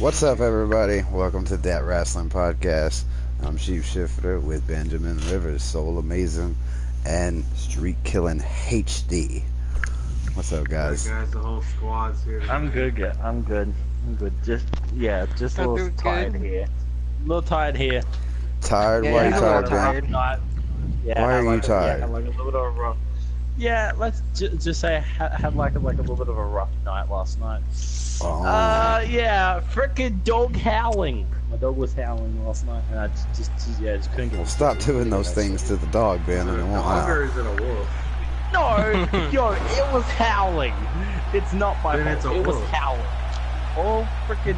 What's up, everybody? Welcome to Dat Wrasslin podcast. I'm Sheepshifter with Benjamin Rivers, Soulamazin, and Streetkilln HD. What's up, guys? Alright, guys, the whole squad's here. I'm good. I'm good. Just a little tired here. A little tired here. Tired? Yeah, Why are you he's a little tired, Ben? tired. Why are you tired? Yeah, like a little bit of a rough. Yeah, let's just say I had like a little bit of a rough night last night. Oh. Yeah, frickin' dog howling. My dog was howling last night, and I just couldn't get. Well, stop doing those things to the dog, Ben, and it won't Dog or howl. is it a wolf? No, yo, it was howling. It's not my Then fault. it's a It was wolf. howling. Oh, frickin'.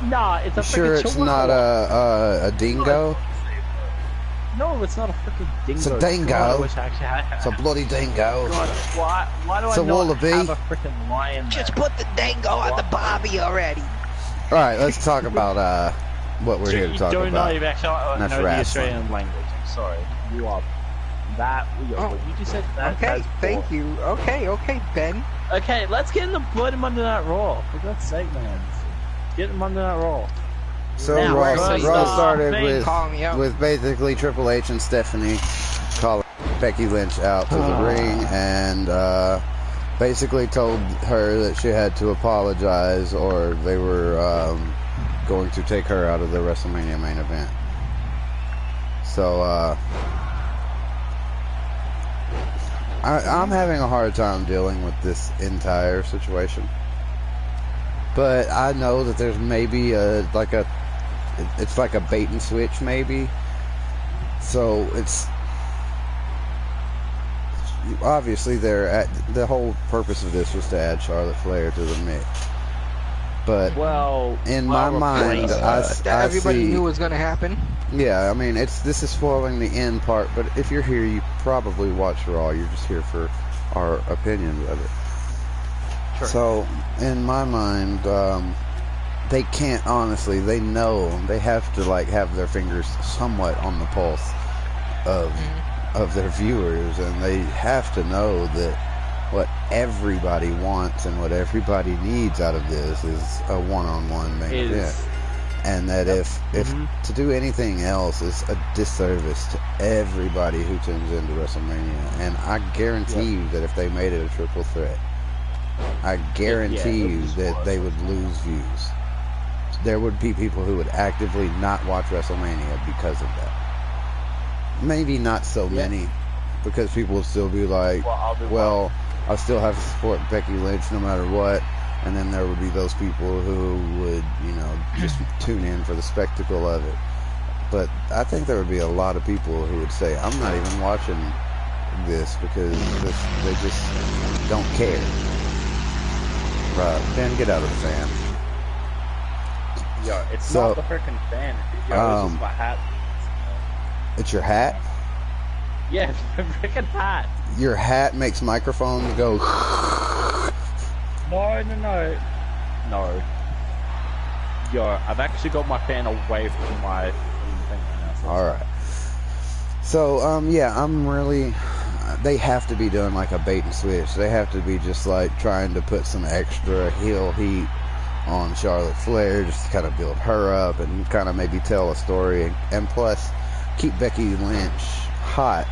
Nah, it's a You sure frickin' it's chihuahua. not a dingo? No, it's not a frickin' dingo. It's a dingo. God, I wish I actually had. It's a bloody dingo. God, why do It's I a not wallaby. have a frickin' lion there? Just put the dango on the Bobby already. Alright, let's talk about what we're here to talk You don't about. know you've actually That's know the wrestling. Australian language. I'm sorry. You are that. What you just said that. Okay, that's thank poor. you. Okay, Ben. Okay, let's get in the blood of Monday Night Raw. For God's sake, man. Get in Monday Night Raw. So Now, Raw first started off, with Call me up. basically Triple H and Stephanie calling Becky Lynch out to the ring and basically told her that she had to apologize or they were going to take her out of the WrestleMania main event. So I'm having a hard time dealing with this entire situation. But I know that there's maybe it's like a bait and switch maybe. So it's obviously the whole purpose of this was to add Charlotte Flair to the mix. But in my mind, I Everybody see, knew it was gonna happen. yeah, I mean, this is spoiling the end part, but if you're here, you probably watch Raw. You're just here for our opinions of it. Sure. So, in my mind, they can't, honestly, they know, they have to, like, have their fingers somewhat on the pulse of their viewers, and they have to know that what everybody wants and what everybody needs out of this is a one-on-one main event. And that if to do anything else is a disservice to everybody who tunes into WrestleMania. And I guarantee you that if they made it a triple threat, I guarantee you that they would lose views. There would be people who would actively not watch WrestleMania because of that. Maybe not so many, because people would still be like, well, I still have to support Becky Lynch no matter what. And then there would be those people who would, just tune in for the spectacle of it. But I think there would be a lot of people who would say, I'm not even watching this because they just don't care. Right, Ben, get out of the fan. Yo, it's So, not the frickin' fan. Yo, it's just my hat. It's your hat? Yeah, the frickin' hat. Your hat makes microphones go. No. Yo, I've actually got my fan away from my thing right now. Alright. So, yeah, I'm really... They have to be doing like a bait and switch. They have to be just like trying to put some extra heel heat on Charlotte Flair just to kind of build her up and kind of maybe tell a story. And plus, keep Becky Lynch hot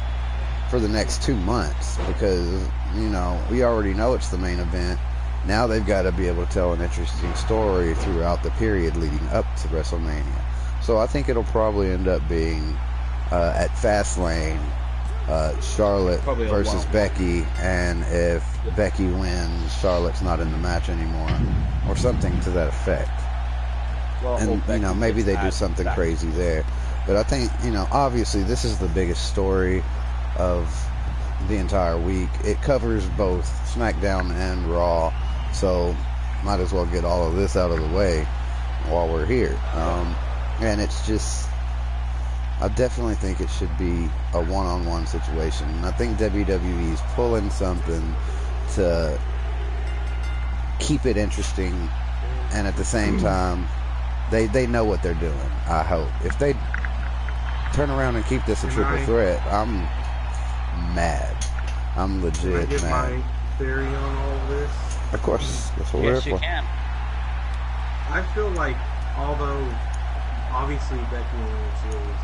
for the next 2 months because, we already know it's the main event. Now they've got to be able to tell an interesting story throughout the period leading up to WrestleMania. So I think it'll probably end up being at Fastlane, Charlotte versus Becky, and if Becky wins, Charlotte's not in the match anymore, or something to that effect. And maybe they do something crazy there. But I think, obviously this is the biggest story of the entire week. It covers both SmackDown and Raw, so might as well get all of this out of the way while we're here. And it's just, I definitely think it should be a one-on-one situation. And I think WWE's pulling something to keep it interesting, and at the same time, they know what they're doing, I hope. If they turn around and keep this a triple threat, I'm mad. I'm legit get mad. my theory on all of this? Of course, that's what we're Yes, here you for. can. I feel like, although obviously Becky Lynch is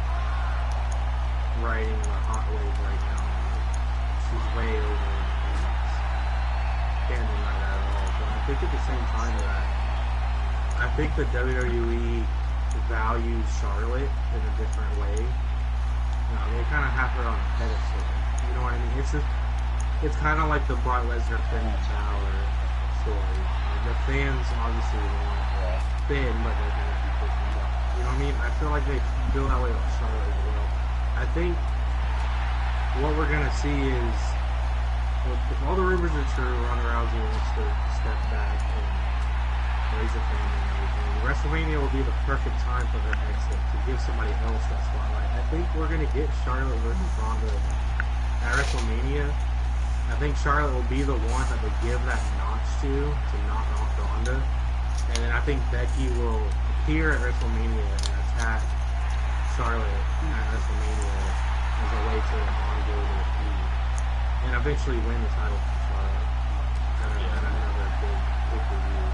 riding the hot wave right now, she's way over Phoenix. Can't deny that at all. But I think at the same time that I think the WWE values Charlotte in a different way. You know, they kind of have her on a pedestal. You know what I mean? It's kind of like the Brock Lesnar Finn Balor story. Like the fans obviously want Finn, but they're going to be pushing Brock. You know what I mean? I feel like they feel that way with Charlotte as well. I think what we're going to see is, if all the rumors are true, Ronda Rousey wants to step back and raise a family and everything. WrestleMania will be the perfect time for her exit to give somebody else that spotlight. I think we're going to get Charlotte versus Ronda at WrestleMania. I think Charlotte will be the one that they give that notch to knock off Ronda. And then I think Becky will appear at WrestleMania and attack Charlotte at WrestleMania as a way to ongo their feud. And eventually win the title from Charlotte at another big pay-per-view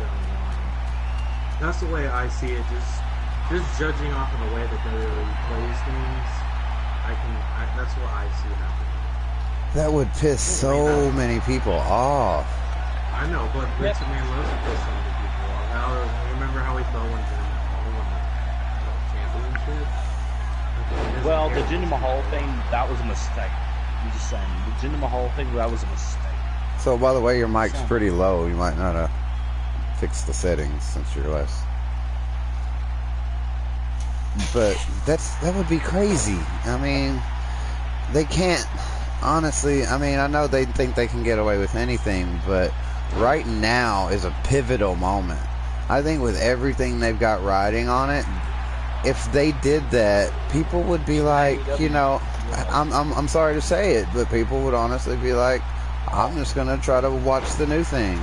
going on. That's the way I see it. Just judging off of the way that WWE plays things, that's what I see happening. That would piss so many people off. I know, but Vince McMahon loves to piss so many people off. Now, remember how he felt when Jinder won the championship? Well, the Jinder Mahal thing, that was a mistake. I'm just saying, the Jinder Mahal thing, that was a mistake. So, by the way, your mic's pretty low. You might not have fixed the settings since you're less. But that would be crazy. I mean, they can't. Honestly, I mean, I know they think they can get away with anything, but right now is a pivotal moment. I think with everything they've got riding on it, if they did that, people would be like, you know, I'm sorry to say it, but people would honestly be like, I'm just going to try to watch the new thing.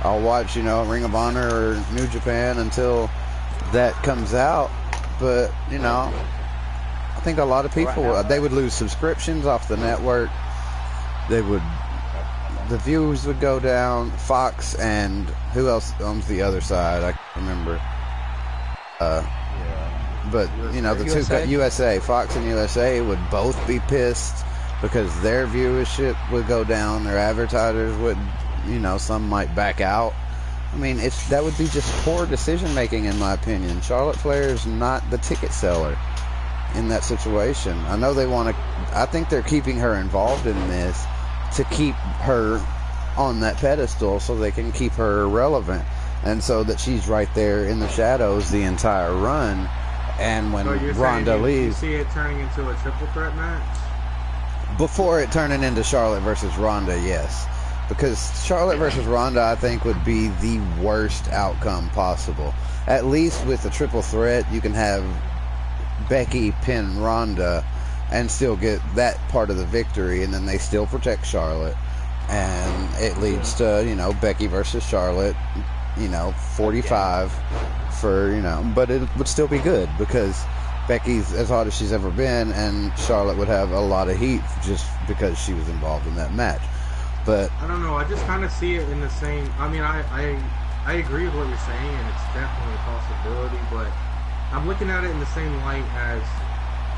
I'll watch, you know, Ring of Honor or New Japan until that comes out, but, you know, I think a lot of people, they would lose subscriptions off the network. The views would go down. Fox and who else owns the other side? I can't remember. But, you know, the USA, Fox and USA would both be pissed because their viewership would go down. Their advertisers would, you know, some might back out. I mean, that would be just poor decision making in my opinion. Charlotte Flair is not the ticket seller in that situation. I know they want to, I think they're keeping her involved in this to keep her on that pedestal so they can keep her relevant and so that she's right there in the shadows the entire run. And when Ronda leaves, you see it turning into a triple threat match? Before it turning into Charlotte versus Ronda, yes. Because Charlotte versus Ronda, I think, would be the worst outcome possible. At least with the triple threat, you can have Becky pin Ronda and still get that part of the victory, and then they still protect Charlotte, and it leads to, you know, Becky versus Charlotte, you know, 45 for, you know, but it would still be good because Becky's as hot as she's ever been, and Charlotte would have a lot of heat just because she was involved in that match. But I don't know, I just kind of see it in the same, I mean, I agree with what you're saying, and it's definitely a possibility, but I'm looking at it in the same light as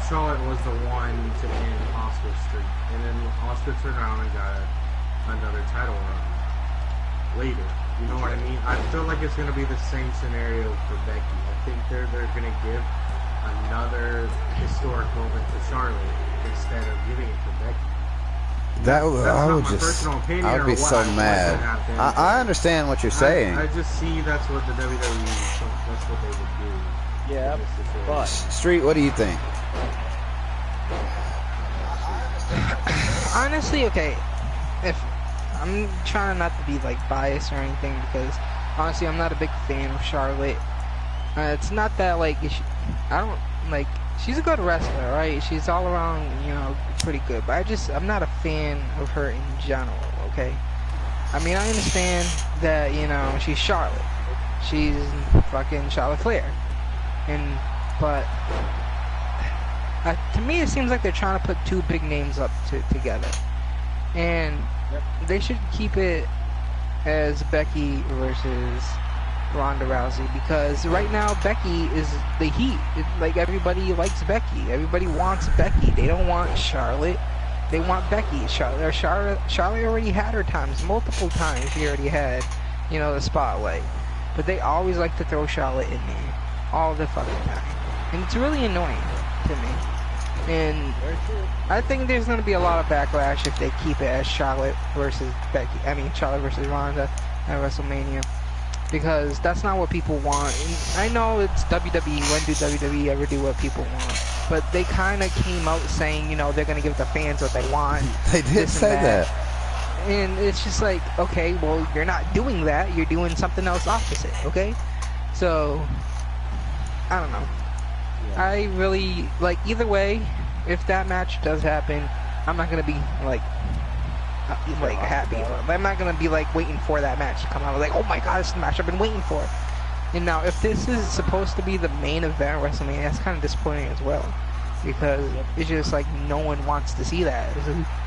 Charlotte was the one to end Asuka's streak, and then Asuka turned around and got another title run later. You know what I mean? I feel like it's going to be the same scenario for Becky. I think they're going to give another historic moment to Charlotte instead of giving it to Becky. I would be so mad. I understand what you're saying. I just see that's what the WWE, that's what they would do. Yeah, but Street, what do you think? Honestly, okay, if I'm trying not to be like biased or anything, because honestly I'm not a big fan of Charlotte. It's not that like I don't like, she's a good wrestler, right? She's all around, you know, pretty good, but I'm not a fan of her in general. Okay, I mean, I understand that, you know, she's Charlotte, she's fucking Charlotte Flair, but to me it seems like they're trying to put two big names up together, and they should keep it as Becky versus Ronda Rousey, because right now Becky is the heat. Like, everybody likes Becky. Everybody wants Becky. They don't want Charlotte. They want Becky. Charlotte already had her times. Multiple times she already had, you know, the spotlight. But they always like to throw Charlotte in there. All the fucking time. And it's really annoying to me. And I think there's going to be a lot of backlash if they keep it as Charlotte versus Becky. I mean, Charlotte versus Ronda at WrestleMania. Because that's not what people want. And I know it's WWE. When do WWE ever do what people want? But they kind of came out saying, you know, they're going to give the fans what they want. They did say that. And it's just like, okay, well, you're not doing that. You're doing something else opposite, okay? So, I don't know. Yeah. I really, like, either way, if that match does happen, I'm not going to be, like happy. I'm not going to be, like, waiting for that match to come out. Like, oh my god, this is the match I've been waiting for. And now, if this is supposed to be the main event of WrestleMania, that's kind of disappointing as well. Because it's just like, no one wants to see that.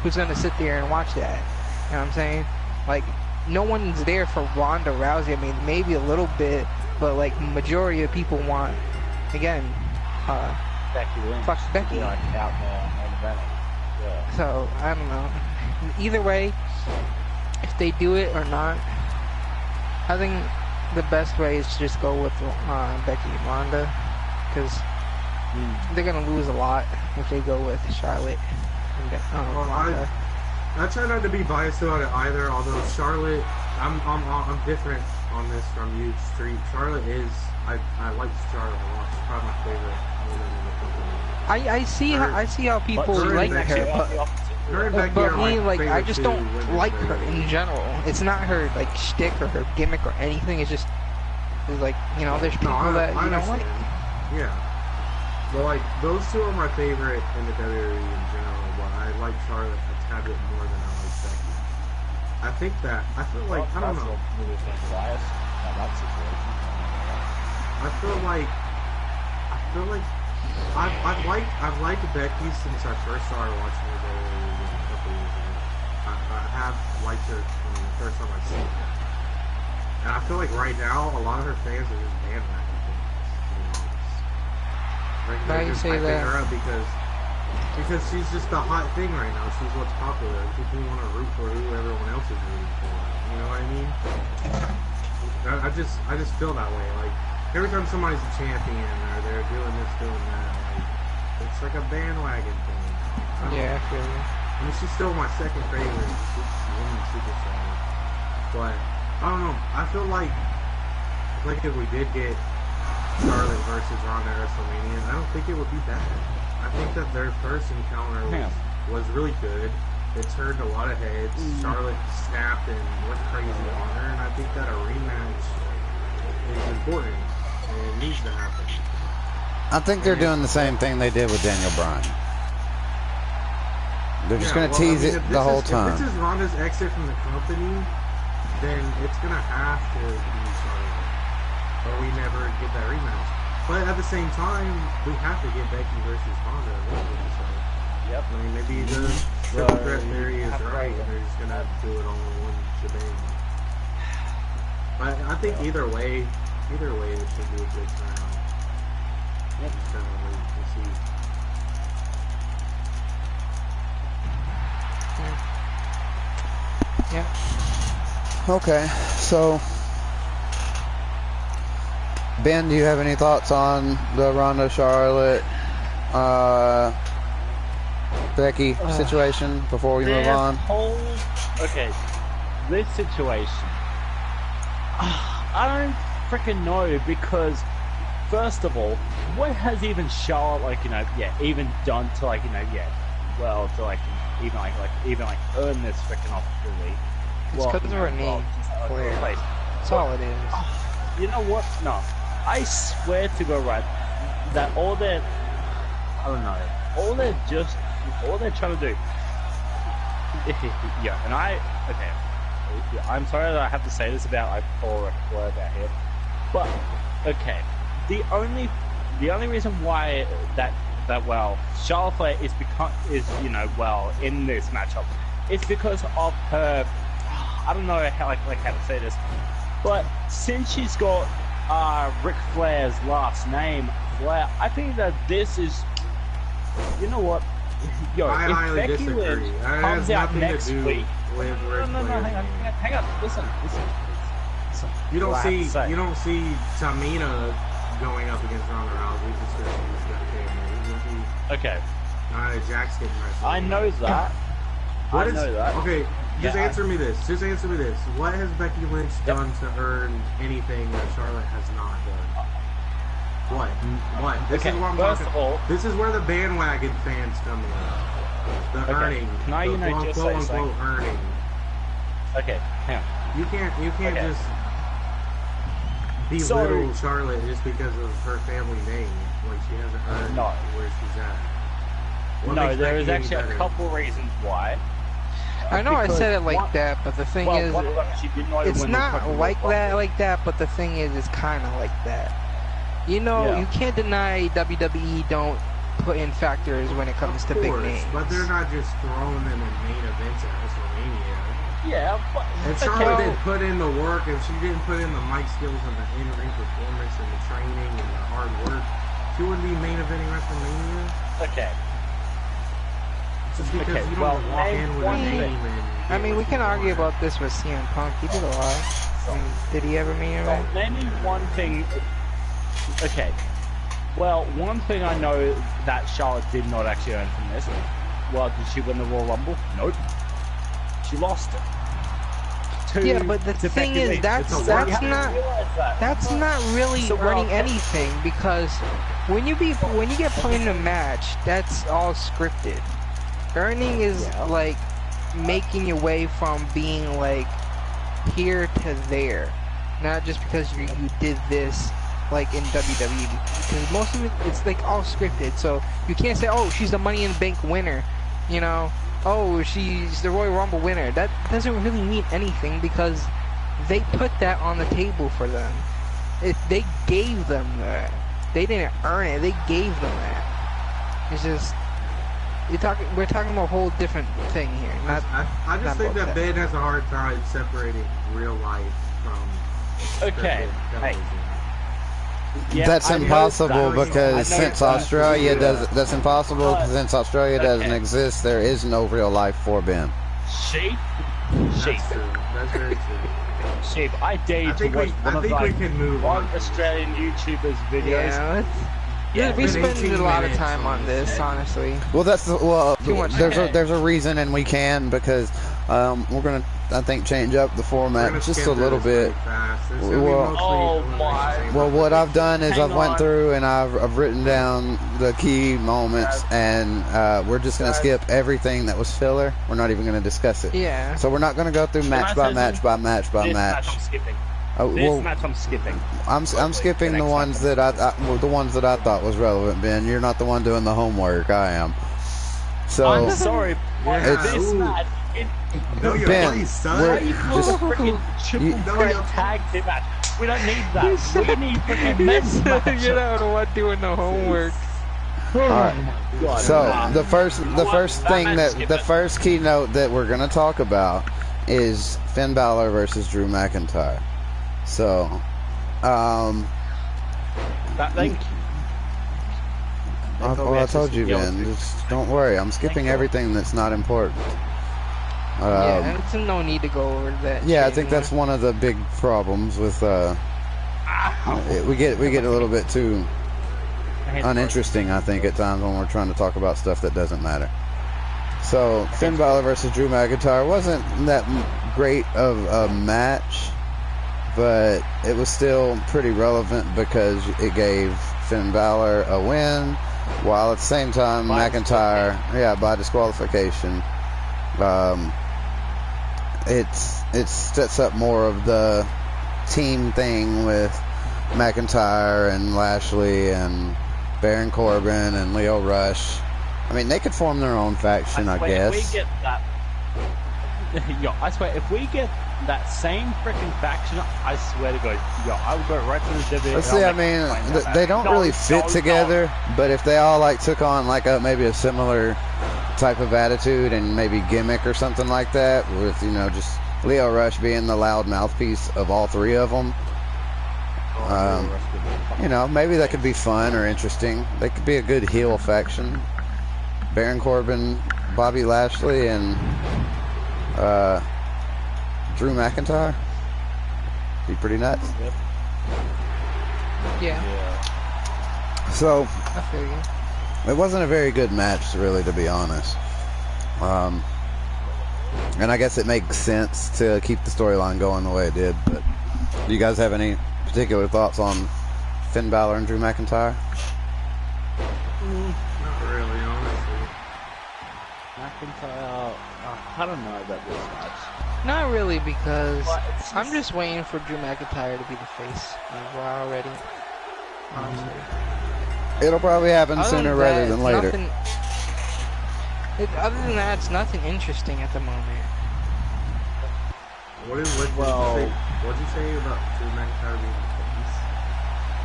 Who's going to sit there and watch that? You know what I'm saying? Like, no one's there for Ronda Rousey. I mean, maybe a little bit, but, like, majority of people want, again, Becky Lynch. Fuck Becky. Like, out there main event. Yeah. So, I don't know. Either way, if they do it or not, I think the best way is to just go with Becky and Ronda, because they're gonna lose a lot if they go with Charlotte and Ronda. I try not to be biased about it either. Although Charlotte, I'm different on this from you, Street. Charlotte is I like Charlotte a lot. She's probably my favorite woman in the company. I see how people like her, but me, like, I just don't like her in general. It's not her, like, shtick or her gimmick or anything. It's just, like, you know, there's people that you don't like. Yeah. But, like, those two are my favorite in the WWE in general, but I like Charlotte a tad bit more than I like Becky. I think that, I feel like, I don't know. I've liked Becky since I first started watching her a couple years ago. I have liked her from the first time I seen her. And I feel like right now, a lot of her fans are just bandwagon fans. Why do you say that? Her up because she's just the hot thing right now. She's what's popular. People want to root for who everyone else is rooting for. You know what I mean? I just feel that way. Like, every time somebody's a champion or they're doing this, doing that, like, it's like a bandwagon thing. Yeah, I feel you. I mean, she's still my second favorite woman superstar. But, I don't know. I feel like if we did get Charlotte versus Ronda at WrestleMania, I don't think it would be bad. I think that their first encounter was really good. It turned a lot of heads. Charlotte snapped and went crazy on her, and I think that a rematch is important and it needs to happen. I think they're doing the same thing they did with Daniel Bryan. They're just going to tease it the whole time. If this is Ronda's exit from the company, then it's going to have to be Charlotte. Or we never get that rematch. But at the same time, we have to get Becky versus Ronda. Yep. I mean, maybe the triple threat theory is right, and they're just going to do it all in one shebang. But I think either way, it should be a good turnout. Yep. Just kind of wait and see. Yeah. Okay, so Ben, do you have any thoughts on the Ronda Charlotte Becky situation before we move on? Okay, this situation, I don't freaking know, because first of all, what has even Charlotte, like, you know, even done to, like, you know, to, like, even earn this freaking opportunity? It's because of her name. That's all it is. You know what? No, I swear to God, right, that all they're trying to do. I'm sorry that I have to say this about, like, Paul word out here, but okay, the only reason why that Charlotte Flair is in this matchup is because of her, I don't know how to say this, But since she's got Ric Flair's last name, Flair, I think that this is, you know what? Yo, I if highly Becky disagree. Lynch It has comes out nothing to next do week, with Ric no, Flair's hang on, listen. You don't What I have to say. see Tamina going up against Ronda Rousey just because she's got family. Okay, Jack's getting wrestled. I know that. What I is, know that. Okay, just Yeah, answer me this. Just answer me this. What has Becky Lynch done to earn anything that Charlotte has not done? What? This Okay, is what I'm first talking. of all, This is where the bandwagon fans come in. The earning. Can I, the just quote say unquote something? earning. Okay, hang on. You can't Okay. just belittle Charlotte just because of her family name. Like she hasn't earned No. where she's at. What No, makes there Becky is any actually a better? couple reasons why. I know I Because said it like one- that, but the thing well, is, one of them, she did not it's win the not fucking like Royal that, Rumble. like that. But the thing is, it's kind of like that. You know, Yeah. you can't deny WWE don't put in factors when it comes to Of big course, names. but they're not just throwing them in main events at WrestleMania. Yeah, but If Charlotte didn't put in the work, if she didn't put in the mic skills and the in-ring performance and the training and the hard work, she wouldn't be main eventing WrestleMania. okay. Just because Okay, you don't well, walk name in with a one name thing. and... I mean, we can argue about this with CM Punk. He did a lot. I mean, did he ever mean Well, it? name me one thing. Okay. Well, one thing I know that Charlotte did not actually earn from this. Well, did she win the Royal Rumble? Nope. She lost it. Yeah, but the to thing Becky is, Lynch. that's You have to not realize that. that's not really So, well, earning anything, because when you get put in a match, that's all scripted. Earning is Yeah. like making your way from being like here to there, not just because you did this like in WWE, because most of it's like all scripted. So you can't say, oh, she's the Money in the Bank winner, you know, oh, she's the Royal Rumble winner. That doesn't really mean anything, because they put that on the table for them. They gave them that. They didn't earn it. They gave them that. It's just we're talking about a whole different thing here. Not I just not think about that Ben has a hard time separating real life from Okay. scripted Hey. television. Yeah, That's I know impossible that. because I know since that. Australia does, that's impossible But- since Australia doesn't okay. exist. There is no real life for Ben. Sheep. That's Sheep. true. That's very true. Sheep. I dare you I to think watch we one of like can move one on. Australian YouTubers' videos. yeah. Yeah, We it's been spend 18 a lot of minutes time on this, honestly. Well, Too much there's a reason, and we can, because we're gonna, I think, change up the We're format gonna just skip a little through this bit. pretty fast. There's gonna be Well- mostly Oh elimination my- chamber. Well, what I've done is Hang I've went on. through and I've written down the key moments, and we're just gonna skip everything that was filler. We're not even gonna discuss it. Yeah. So we're not gonna go through Can I match say by something? match by match by This match. I'm skipping. Oh, This well, match I'm skipping. I'm skipping The the next ones match. that the ones that I thought was relevant. Ben, you're not the one doing the homework. I am. I'm So sorry, but Yeah, this ooh. match. Know your Ben, place, son. we're- Why are you calling just- a freaking triple you- threat tag team match? We don't need that. We need freaking men's You match. don't want doing the homework. all right. God, So nah. the first thing match, the first keynote that we're gonna talk about is Finn Balor versus Drew McIntyre. So, That thing. I told you, Ben. Just don't worry. I'm skipping everything that's not important. Yeah, it's no need to go over that. Yeah, I shit think that's anymore. one of the big problems with we get a little bit too uninteresting, I think, at times when we're trying to talk about stuff that doesn't matter. So Finn Balor versus Drew McIntyre wasn't that great of a match, but it was still pretty relevant because it gave Finn Balor a win, while at the same time McIntyre, by disqualification. It sets up more of the team thing with McIntyre and Lashley and Baron Corbin and Leo Rush. I mean, they could form their own faction, I guess. If we get that, I swear, if we get that same freaking faction, I swear to God, I would go right to the WWE. Let's see, I mean, they don't really fit together, but if they all like took on like maybe a similar type of attitude and maybe gimmick or something like that, with just Lio Rush being the loud mouthpiece of all three of them. You know, maybe that could be fun or interesting. They could be a good heel faction. Baron Corbin, Bobby Lashley, and Drew McIntyre. Be pretty nuts. Yep. Yeah. So, I feel you. it wasn't a very good match, really, to be honest. And I guess it makes sense to keep the storyline going the way it did. But do you guys have any particular thoughts on Finn Balor and Drew McIntyre? Not really, honestly. McIntyre, I don't know about this match. Not really, because But it's I'm just waiting for Drew McIntyre to be the face of Raw already. Honestly. It'll probably happen Other sooner than rather that, than it's later. nothing- other than that, it's nothing interesting at the moment. What'd you say about Drew McIntyre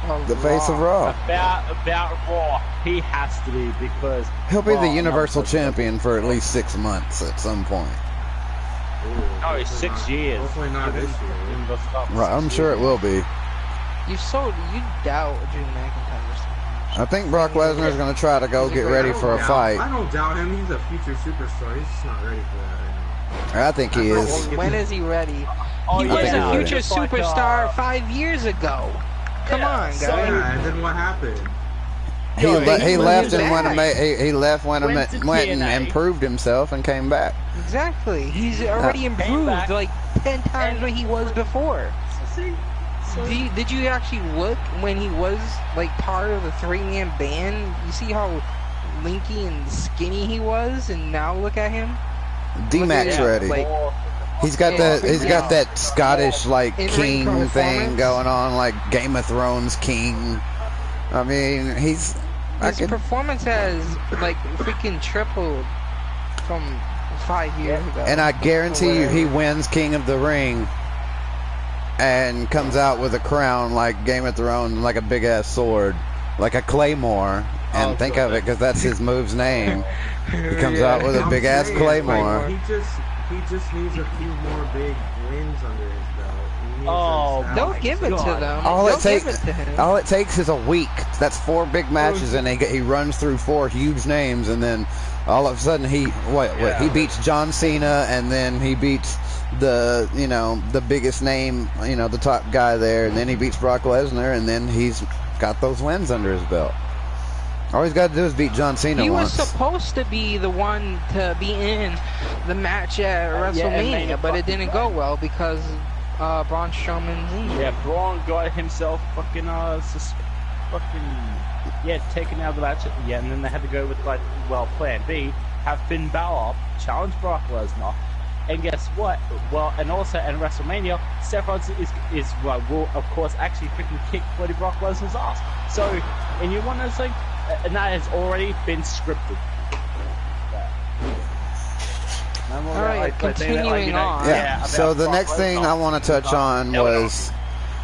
being The face of Raw. About Raw, he has to be, because He'll be the Raw, Universal no, Champion for at least 6 months at some point. the face? Ooh, No, it's 6 years. Hopefully not this year. In the stuff. Right, I'm sure it will be. You doubt Drew McIntyre so much. I think Brock Lesnar's going to try to go get ready for a fight. I don't doubt him. He's a future superstar. He's just not ready for that right now. I think he is. When is he ready? Oh, He I was think a he's future It's like, superstar 5 years ago. Come on, guys. so- Yeah, and then what happened? He Yo, left he and went went back. he left when Went to went and TNA. improved himself and came back. Exactly. He's already improved back. like 10 times what he was before. Did you actually look when he was like part of the 3-man band? You see how linky and skinny he was, and now look at him. D-Max Yeah, ready. like- He's got that. He's got that Scottish like In-ring king thing performance. going on, like Game of Thrones king. I mean, he's. His performance has like freaking tripled from 5 years ago. And I guarantee you, he wins King of the Ring and comes out with a crown like Game of Thrones, like a big ass sword, like a claymore. And think of it, because that's his move's name. He comes out with a I'm big ass saying, claymore. Like, he just needs a few more big wins under his belt. He needs Oh, to Don't give it to God. them. All it Don't takes, give it to him. all it takes is a week. That's 4 big matches, and he runs through 4 huge names, and then all of a sudden he he beats John Cena, and then he beats the the biggest name, the top guy there, and then he beats Brock Lesnar, and then he's got those wins under his belt. All he's got to do is beat John Cena He once. was supposed to be the one to be in the match at WrestleMania, but it didn't go well because Braun Strowman's injured. Yeah, Braun got himself fucking taken out of the match. Yeah, and then they had to go with plan B, have Finn Balor challenge Brock Lesnar. And guess what? Well, and also at WrestleMania, Seth Rollins will of course actually freaking kick bloody Brock Lesnar's ass. So, and you want to say, and that has already been scripted. All right, continuing on. Yeah. So the about next Brock thing Lesnar. I want to touch on was,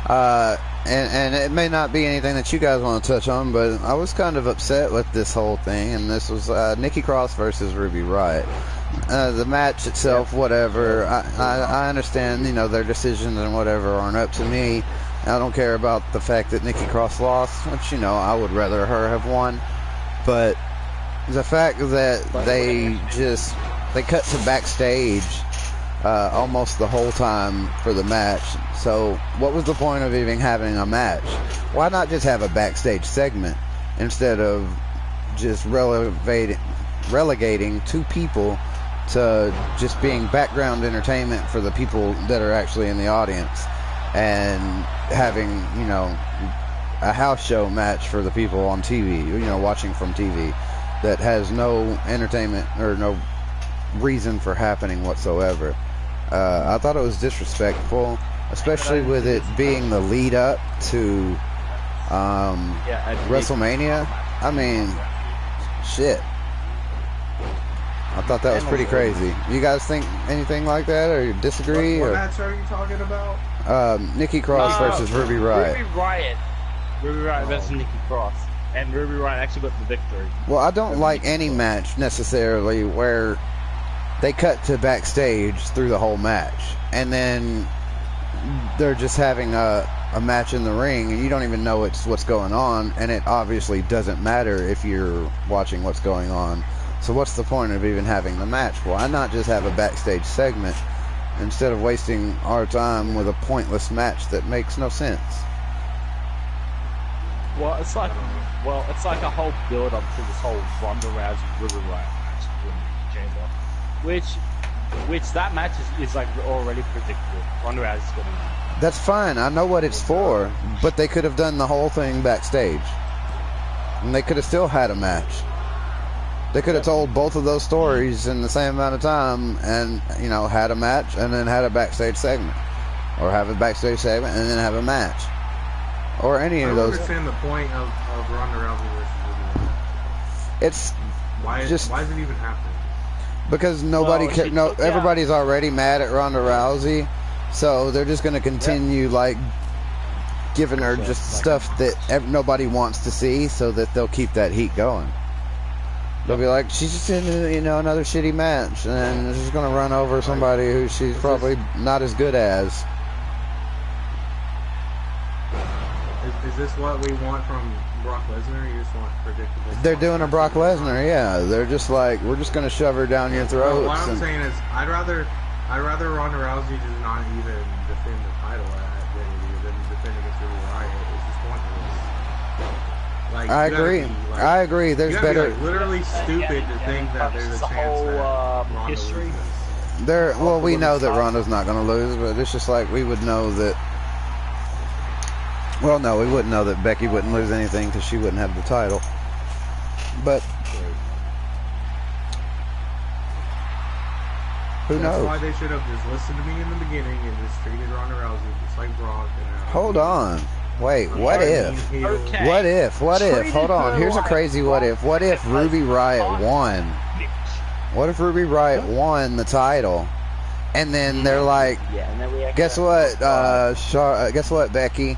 and it may not be anything that you guys want to touch on, but I was kind of upset with this whole thing, and this was Nikki Cross versus Ruby Riott. The match itself, whatever. I understand, their decisions and whatever aren't up to me. I don't care about the fact that Nikki Cross lost, which I would rather her have won. But the fact that they cut to backstage almost the whole time for the match. So what was the point of even having a match? Why not just have a backstage segment instead of just relegating 2 people to just being background entertainment for the people that are actually in the audience, and having a house show match for the people on TV, watching from TV, that has no entertainment or no reason for happening whatsoever. I thought it was disrespectful, especially with it being the lead up to WrestleMania. I mean, shit. I thought that was pretty crazy. You guys think anything like that, or disagree? What match are you talking about? Nikki Cross versus Ruby Riott. Ruby Riott versus Nikki Cross, and Ruby Riott actually got the victory. Well, I don't like any match necessarily where they cut to backstage through the whole match, and then they're just having a match in the ring, and you don't even know what's going on, and it obviously doesn't matter if you're watching what's going on. So what's the point of even having the match? Why not just have a backstage segment instead of wasting our time with a pointless match that makes no sense? Well, it's like a whole build up to this whole Ronda Rousey Ruby Riott match in the chamber, which that match is like already predictable. Ronda Rousey's gonna win. That's fine. I know what it's for, but they could have done the whole thing backstage, and they could have still had a match. They could have told both of those stories in the same amount of time, and had a match and then had a backstage segment, or have a backstage segment and then have a match, or any of those. I don't understand the point of Ronda Rousey versus Ruby Riott. It's why does it even happen? Because nobody everybody's already mad at Ronda Rousey, so they're just going to continue giving her just stuff that nobody wants to see, so that they'll keep that heat going. They'll be like, she's just in another shitty match, and she's going to run over somebody who she's probably not as good as. Is this what we want from Brock Lesnar? You just want predictable? They're doing a Brock Lesnar, yeah. They're just like, we're just going to shove her down your throat. What I'm saying is, I'd rather Ronda Rousey just not even defend the title than defend against Ruby Riott. It's just pointless. I agree. There's better. Be literally stupid to think that there's a chance that Ronda history. loses. We know that Ronda's not going to lose, but it's just like we would know that. Well, no, we wouldn't know that Becky wouldn't lose anything because she wouldn't have the title. But who knows? That's why they should have just listened to me in the beginning and just treated Ronda Rousey just like Brock. Hold on. Wait, what if? Okay. What if? Hold on. Here's a crazy what if. What if Ruby Riott won? What if Ruby Riott won the title? And then they're like, guess what? Guess what, Becky?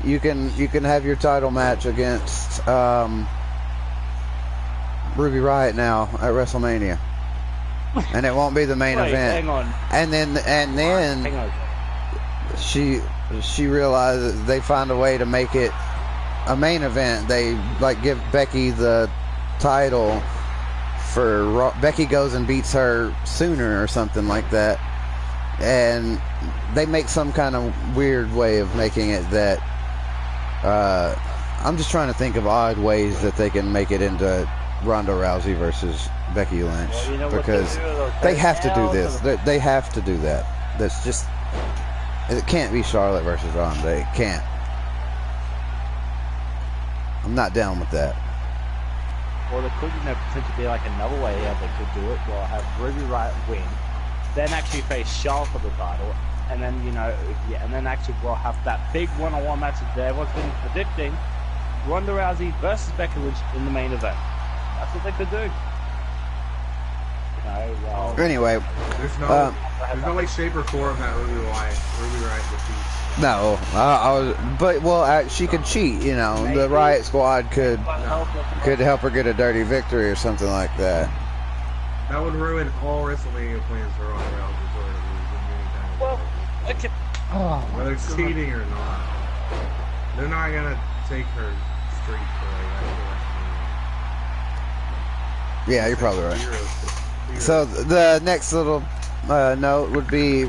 You can have your title match against Ruby Riott now at WrestleMania, and it won't be the main event. Hang on. And then she realizes they find a way to make it a main event. They give Becky the title for Becky goes and beats her sooner or something like that, and they make some kind of weird way of making it that. I'm just trying to think of odd ways that they can make it into Ronda Rousey versus Becky Lynch, because they have to do this. They have to do that. That's just, it can't be Charlotte versus Ronda. It can't. I'm not down with that. Or there could potentially be another way how they could do it. Well, have Ruby Riott win, then actually face Charlotte for the title. And then, and then actually we'll have that big one-on-one match that everyone's been predicting. Ronda Rousey versus Becky Lynch in the main event. That's what they could do. Anyway. There's no way, shape, or form that Ruby Riott defeats. No, she could cheat, The Riott Squad could help her get a dirty victory or something like that. That would ruin all WrestleMania plans for Ronda Rousey. Whether it's cheating or not, they're not gonna take her streak for Yeah, you're probably right. So the next little note would be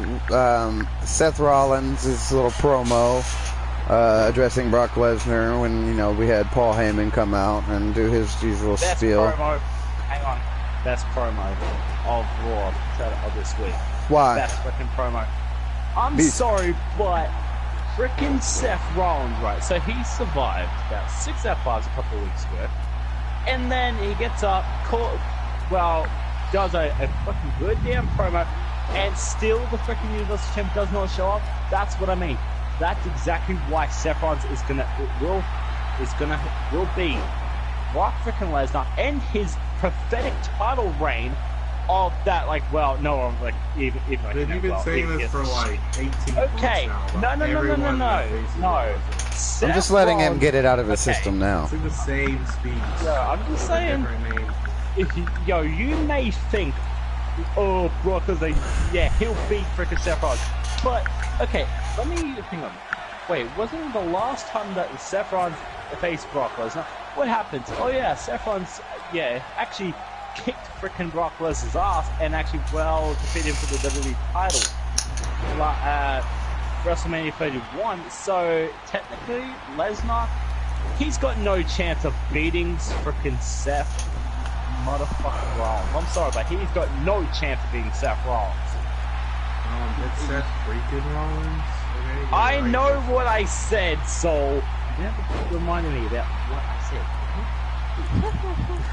Seth Rollins' little promo addressing Brock Lesnar when we had Paul Heyman come out and do his usual spiel. Hang on. Best promo of Raw of this week. Why? Best freaking promo. I'm sorry, but freaking Seth Rollins, right? So he survived about 6 F5s a couple of weeks ago, and then he gets up, does a fucking good damn promo, and still the freaking Universal Champ does not show up. That's what I mean. That's exactly why Seth Rollins will be Brock freaking Lesnar and his pathetic title reign. Of that, even They've been saying this for 18 months now. No. I'm just letting him get it out of his system now. It's in the same speech. I'm just saying. You may think oh, Brock Lesnar, yeah, he'll beat frickin' Seth Rollins. But, okay, let me, hang on. Wait, wasn't it the last time that Seth Rollins faced Brock Lesnar? What happened? Oh yeah, Seth Rollins, yeah, actually kicked frickin' Brock Lesnar's ass and actually, well, defeated him for the WWE title at WrestleMania 31. So, technically, Lesnar, he's got no chance of beating frickin' Seth motherfucking Rollins. I'm sorry, but he's got no chance of beating Seth Rollins. It's Seth freaking Rollins. Okay, I right. know what I said, so you have to remind me about what I said.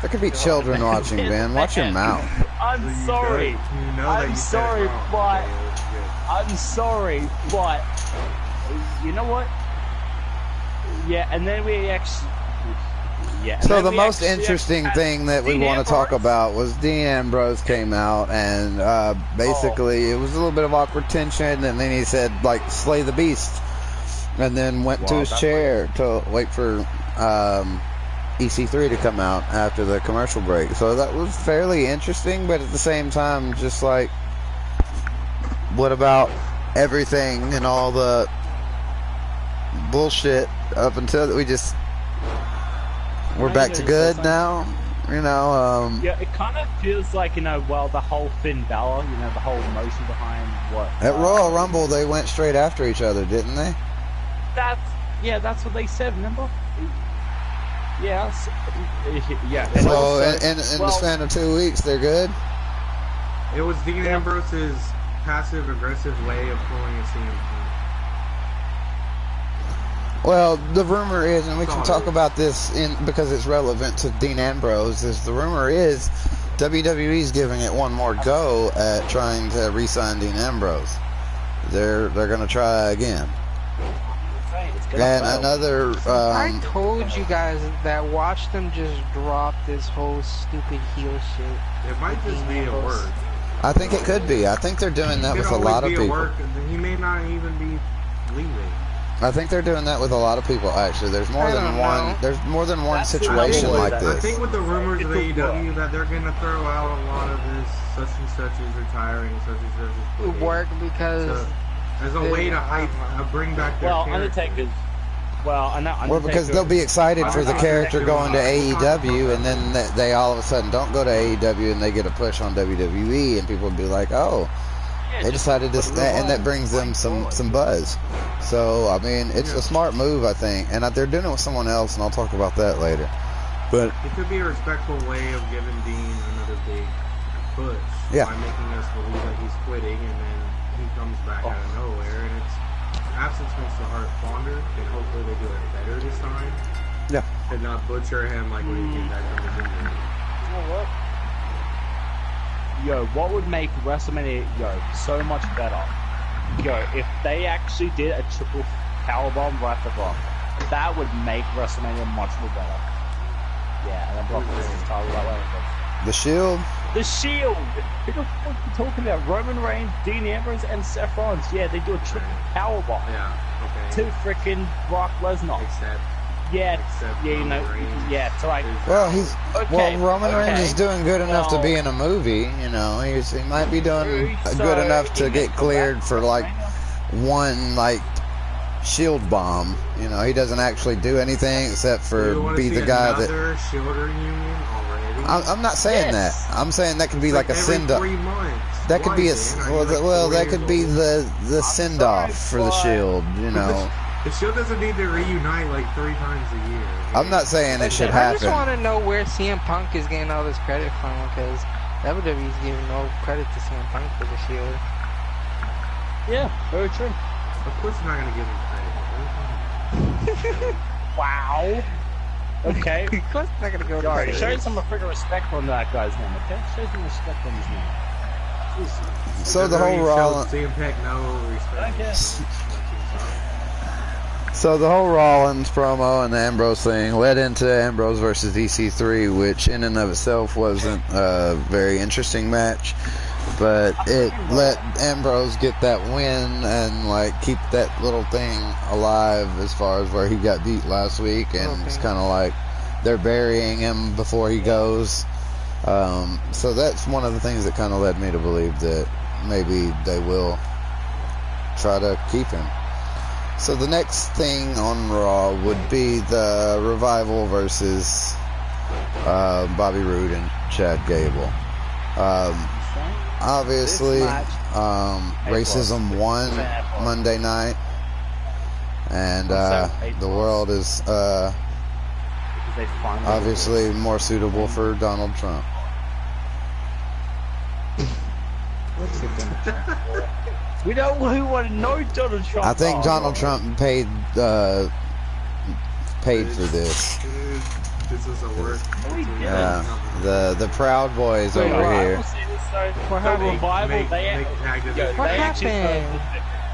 There could be children watching, Ben. Watch your mouth. I'm sorry. I'm sorry, but I'm sorry, but you know what? Yeah, and then we actually. Yeah. So the most interesting thing that we want to talk about was Dean Ambrose came out and basically it was a little bit of awkward tension, and then he said like slay the beast, and then went to his chair to wait for EC3 to come out after the commercial break. So that was fairly interesting, but at the same time, just like, what about everything and all the bullshit up until that we just. We're back to good now, you know. Yeah, it kind of feels like, you know, well, the whole Finn Balor, you know, the whole emotion behind what. At Royal Rumble, they went straight after each other, didn't they? That's what they said. Remember? Yeah. Yeah. So also, in the span of 2 weeks, they're good. It was Dean Ambrose's passive-aggressive way of pulling a CM Punk. Well, the rumor is, and we can talk about this because it's relevant to Dean Ambrose, is the rumor is WWE's giving it one more go at trying to re-sign Dean Ambrose. They're going to try again. And another... I told you guys that watch them just drop this whole stupid heel shit. It might just be a word. I think it could be. I think they're doing that with a lot of people. He may not even be leaving. I think they're doing that with a lot of people. Actually, there's more than one. There's more than one situation like this. I think with the rumors of AEW that they're going to throw out a lot of this, such and such is retiring, such and such is quitting. Work because as a way to hype, bring back their Undertaker's. Well, I know. Well, because they'll be excited for the character going to AEW, and then they all of a sudden don't go to AEW, and they get a push on WWE, and people will be like, "Oh, they decided to," and that brings them some buzz. So I mean, it's a smart move, I think, and they're doing it with someone else, and I'll talk about that later. But it could be a respectful way of giving Dean another big push by making us believe that he's quitting, and then he comes back out of nowhere, and it's absence makes the heart fonder, and hopefully they do it better this time. Yeah. And not butcher him like when he came back from his injury. You know what? Yo, what would make WrestleMania so much better? If they actually did a triple powerbomb right to Brock, that would make WrestleMania much more better. Yeah, and then Brock Lesnar's title that way. The Shield? The Shield! Who the fuck are you talking about? Roman Reigns, Dean Ambrose, and Seth Rollins. Yeah, they do a triple powerbomb. Yeah, okay. To freaking Brock Lesnar. Except so like. Well, Roman Reigns is doing good enough to be in a movie. You know, he might be doing good enough to get cleared for like one Shield bomb. You know, he doesn't actually do anything except for be the guy that. Shield reunion already? I'm not saying that. I'm saying that could be like a send off. That could be that could be the send off for the Shield. You know. The Shield doesn't need to reunite like 3 times a year. I'm not saying it should happen. I just want to know where CM Punk is getting all this credit from, because WWE's giving no credit to CM Punk for the Shield. Yeah, very true. Of course they're not going to give him credit. Wow. Okay. Of course they're not going to go to credit. Show some freaking respect on that guy's name, okay? Show some respect on his name. Jesus. So the whole Rollins... CM Punk no respect. Okay. So the whole Rollins promo and the Ambrose thing led into Ambrose versus EC3, which in and of itself wasn't a very interesting match, but it let Ambrose get that win and keep that little thing alive as far as where he got beat last week, and it's kind of like they're burying him before he goes. So that's one of the things that kind of led me to believe that maybe they will try to keep him. So the next thing on Raw would be the Revival versus Bobby Roode and Chad Gable. Obviously, racism won Monday night, and the world is obviously more suitable for Donald Trump. We don't want to know Donald Trump. I think Donald Trump paid for this. This is the worst. The Proud Boys over here. The Revival, What happened?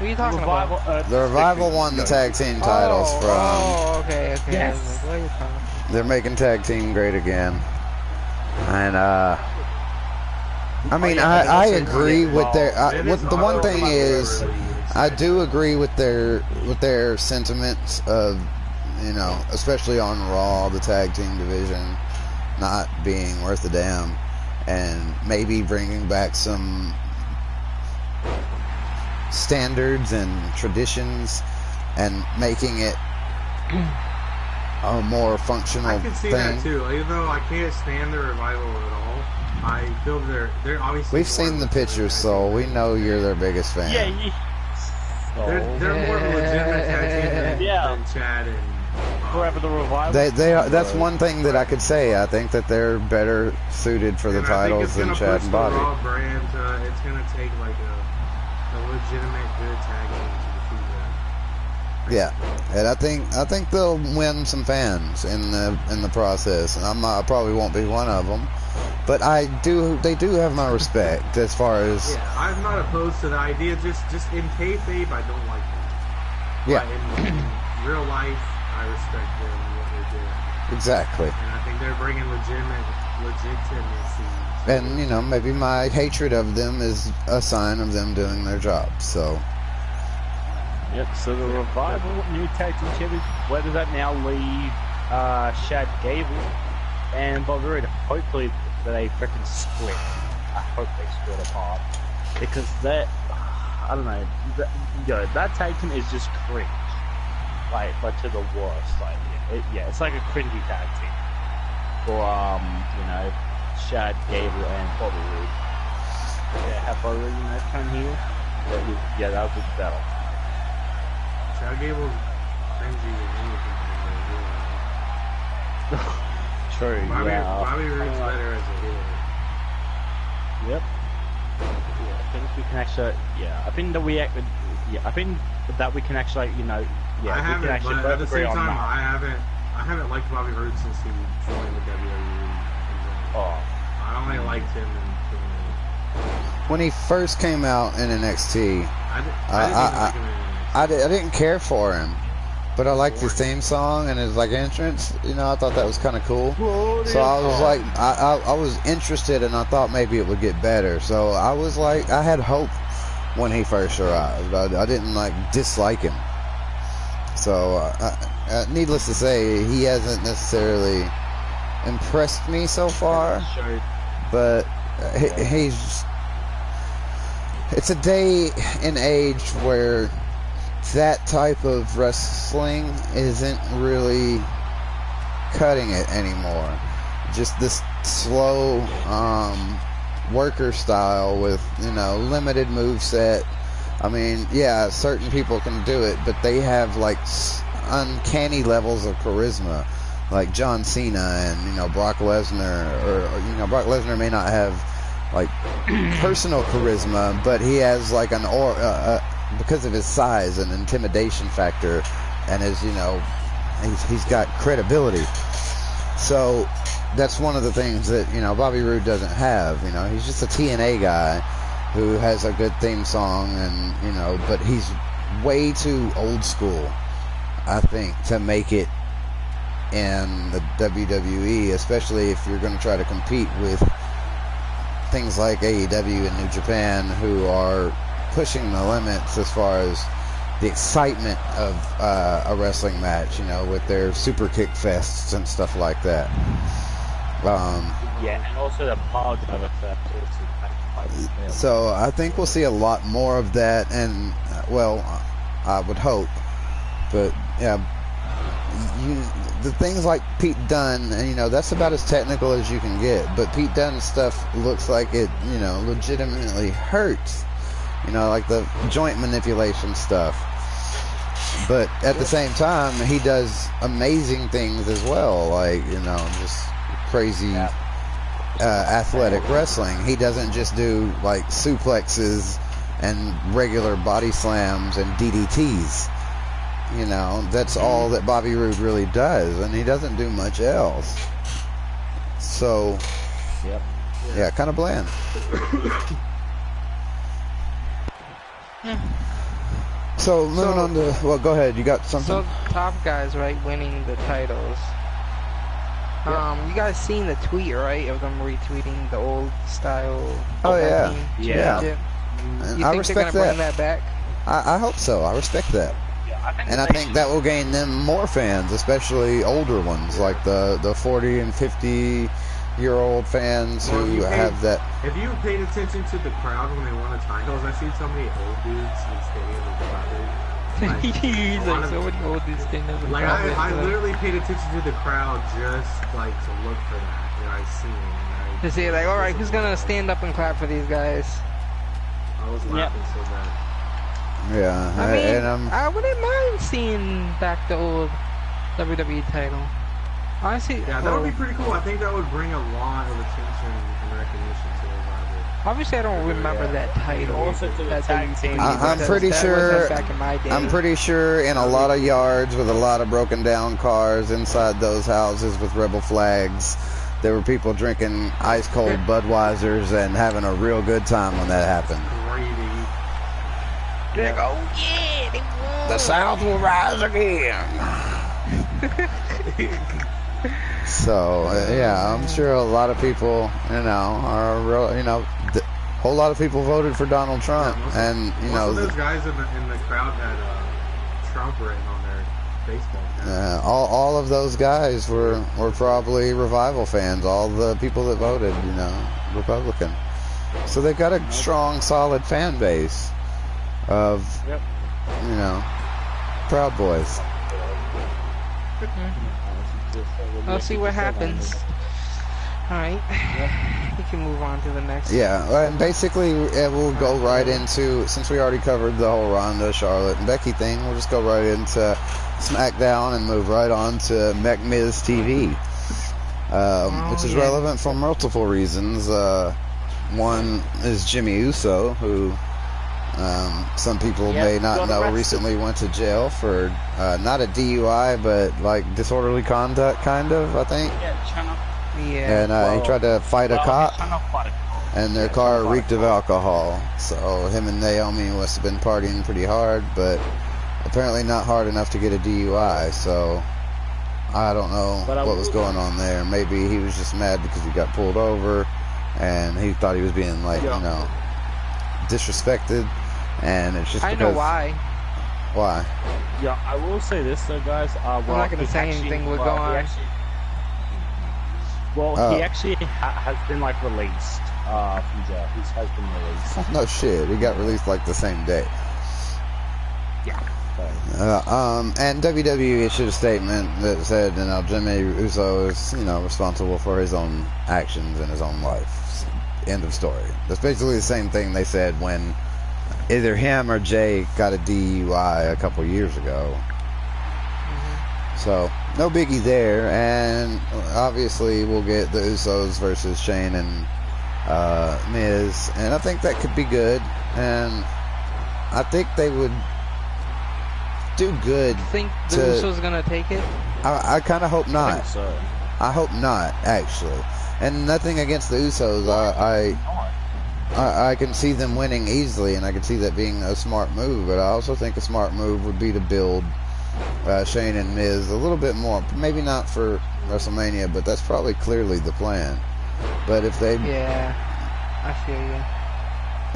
What are you talking about? The Revival won the tag team titles from. Oh, okay. Yes. What are you talking about? They're making tag team great again, and I mean, I agree with their. The one thing is, I do agree with their sentiments of, you know, especially on Raw, the tag team division not being worth a damn, and maybe bringing back some standards and traditions and making it a more functional I can see thing. that too. Even though I can't stand the Revival at all, I feel they're obviously. We've seen the pictures, so we know you're their biggest fan. They're more of a legitimate tag team than Chad and. Forever the Revival. They are. That's one thing that I could say. I think that they're better suited for the titles than Chad and Bobby. Raw brand, it's gonna take like a legitimate good tag team to defeat them. Yeah, and I think they'll win some fans in the process, and I probably won't be one of them, but they do have my respect as far as. Yeah, I'm not opposed to the idea. Just in kayfabe, I don't like them. Yeah. But in real life, I respect them and what they're doing. Exactly. And I think they're bringing legitimacy. And you know, maybe my hatred of them is a sign of them doing their job. So. Yep, so the Revival, new tag team champions, where does that now leave Chad Gable and Bobby Roode? Hopefully they freaking split. I hope they split apart. Because that, I don't know, that tag team is just cringe. Like to the worst. Like, it's like a cringy tag team. For, you know, Chad Gable and Bobby Roode. Yeah, have Bobby Roode, you know, come here. Yeah, that would be better. Chad Gable's cringy and anything. True, Bobby Roode's better as a heel. Yep. Yeah, I think we can actually. Yeah, I think that we. Yeah, I think that we can actually. You know. Yeah, I haven't, we can actually but at the same time, that. I haven't liked Bobby Roode since he joined the WWE. Oh. I only liked him in. When he first came out in NXT, I didn't care for him, but I liked his theme song and his like entrance. You know, I thought that was kind of cool. So I was like, I was interested, and I thought maybe it would get better. So I was like, I had hope when he first arrived. I didn't like dislike him. So needless to say, he hasn't necessarily impressed me so far. But he's. It's a day and age where that type of wrestling isn't really cutting it anymore. Just this slow worker style with, you know, limited moveset. I mean, yeah, certain people can do it, but they have like uncanny levels of charisma, like John Cena and, you know, Brock Lesnar, or you know, Brock Lesnar may not have like personal charisma, but he has like an aura. Because of his size and intimidation factor, and his, you know, he's got credibility. So that's one of the things that, you know, Bobby Roode doesn't have. You know, he's just a TNA guy who has a good theme song, and, you know, but he's way too old school, I think, to make it in the WWE, especially if you're going to try to compete with things like AEW and New Japan, who are pushing the limits as far as the excitement of a wrestling match, you know, with their super kick fests and stuff like that. Yeah, and also the pile driver theft also. So I think we'll see a lot more of that, and well, I would hope. But yeah, the things like Pete Dunne, and that's about as technical as you can get. But Pete Dunne stuff looks like it, legitimately hurts. Like the joint manipulation stuff. But at the same time, he does amazing things as well, like just crazy athletic wrestling. He doesn't just do like suplexes and regular body slams and DDTs. That's all that Bobby Roode really does, and he doesn't do much else. So, yeah, kind of bland. So, moving on to, well, go ahead, you got something? So, top guys, right, winning the titles. You guys seen the tweet, right, of them retweeting the old style? Oh, yeah. Yeah. You think they're going to bring that back? I hope so. I respect that. And I think that will gain them more fans, especially older ones, like the 40 and 50-year-old fans who have that. If you paid attention to the crowd when they won the titles, I see so many old dudes in the stadium. He's like so many old dudes standing up. Like I literally paid attention to the crowd just like to look for that. I see them. To see like, all right, who's gonna stand up and clap for these guys? I was laughing so bad. Yeah, I mean, I wouldn't mind seeing back the old WWE title. Honestly, yeah, that would be pretty cool. I think that would bring a lot of attention and recognition to Revival. Obviously, I don't remember that title. Also to the tag team. I'm pretty sure. Back in my day. I'm pretty sure in a lot of yards with a lot of broken down cars inside those houses with rebel flags, there were people drinking ice cold Budweisers and having a real good time when that happened. They're like, oh yeah, they won. The South will rise again. So yeah, I'm sure a lot of people, are real, a whole lot of people voted for Donald Trump, and most of those guys in the crowd had Trump written on their baseball cap. all of those guys were probably Revival fans. All the people that voted, Republican. So they've got a strong, solid fan base of, Proud Boys. I'll see what happens. Alright, we can move on to the next. Yeah, and basically we'll go right into, since we already covered the whole Ronda, Charlotte, and Becky thing, we'll just go right into SmackDown and move right on to Miz TV, which is relevant for multiple reasons. One is Jimmy Uso, who some people may not know recently went to jail for not a DUI, but like disorderly conduct, kind of, I think. Yeah. And he tried to fight a cop, and their car reeked of alcohol. So him and Naomi must have been partying pretty hard, but apparently not hard enough to get a DUI. So I don't know what was going on there. Maybe he was just mad because he got pulled over, and he thought he was being disrespected, and it's just I know why. Why? Yeah, I will say this though, guys. I'm not going to say anything. We're going. He actually has been released from jail. He has been released. No shit. He got released the same day. Yeah. And WWE issued a statement that said, Jimmy Uso is, responsible for his own actions in his own life. End of story. That's basically the same thing they said when either him or Jay got a DUI a couple years ago. So, no biggie there, and obviously we'll get the Usos versus Shane and Miz, and I think that could be good, and I think they would do good. Think the Usos gonna take it? I kind of hope not. I think so. I hope not, actually. And nothing against the Usos. I can see them winning easily, and I can see that being a smart move, but I also think a smart move would be to build Shane and Miz a little bit more. Maybe not for WrestleMania, but that's probably clearly the plan. But if they... Yeah, I feel you.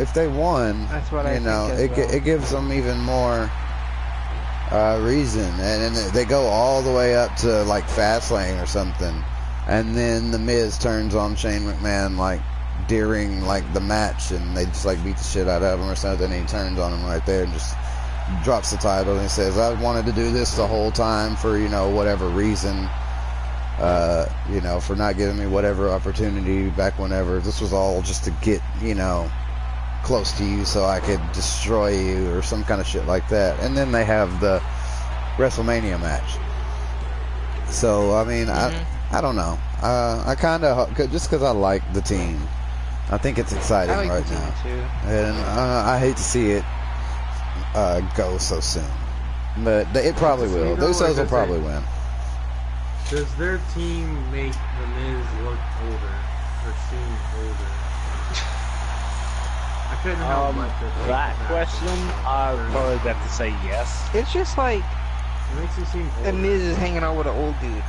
If they won, that's what I think it gives them even more reason. And they go all the way up to Fastlane or something. And then the Miz turns on Shane McMahon like during like the match, and they just like beat the shit out of him or something. And he turns on him right there and just drops the title, and he says, "I wanted to do this the whole time for, you know, whatever reason, you know, for not giving me whatever opportunity back whenever. This was all just to get, you know, close to you so I could destroy you," or some kind of shit like that. And then they have the WrestleMania match. So I mean, I don't know. I kind of, just because I like the team, I think it's exciting I like right the team now, too. and I hate to see it go so soon, but it probably will. The Usos will probably win. Does their team make the Miz look older or seem older? I couldn't help but to think That question, I would probably have to say yes. It's just like It makes it seem older. the Miz is hanging out with an old dude.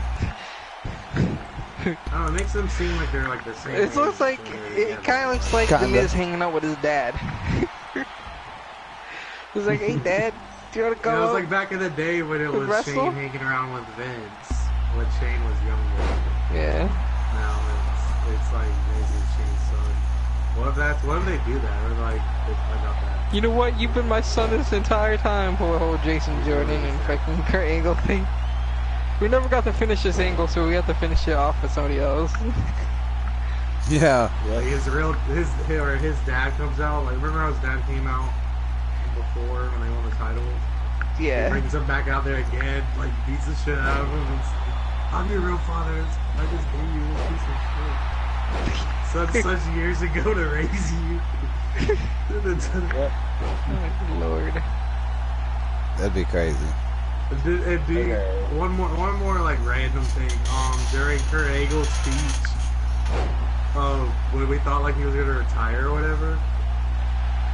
I don't know, it makes them seem like they're like the same. It looks like it kind of looks like the Kinda. Miz hanging out with his dad. He's like, "Hey, Dad, do you want to go?" It was like back in the day when it was wrestle? Shane hanging around with Vince when Shane was younger. Yeah. Now it's like maybe Shane's son. What if they do that? Or like they find out that. You know what? You've been my son this entire time for the whole Jason Jordan and fucking Kurt Angle thing. We never got to finish this angle, so we have to finish it off with somebody else. Yeah. Like his dad comes out. Like remember how his dad came out before when they won the title? He Yeah. brings him back out there again, like beats the shit out of him. I'm your real father. I just gave you this piece of shit. Such years ago to raise you. Oh, Lord. That'd be crazy. One more like random thing. During Kurt Angle's speech, when we thought like he was gonna retire or whatever.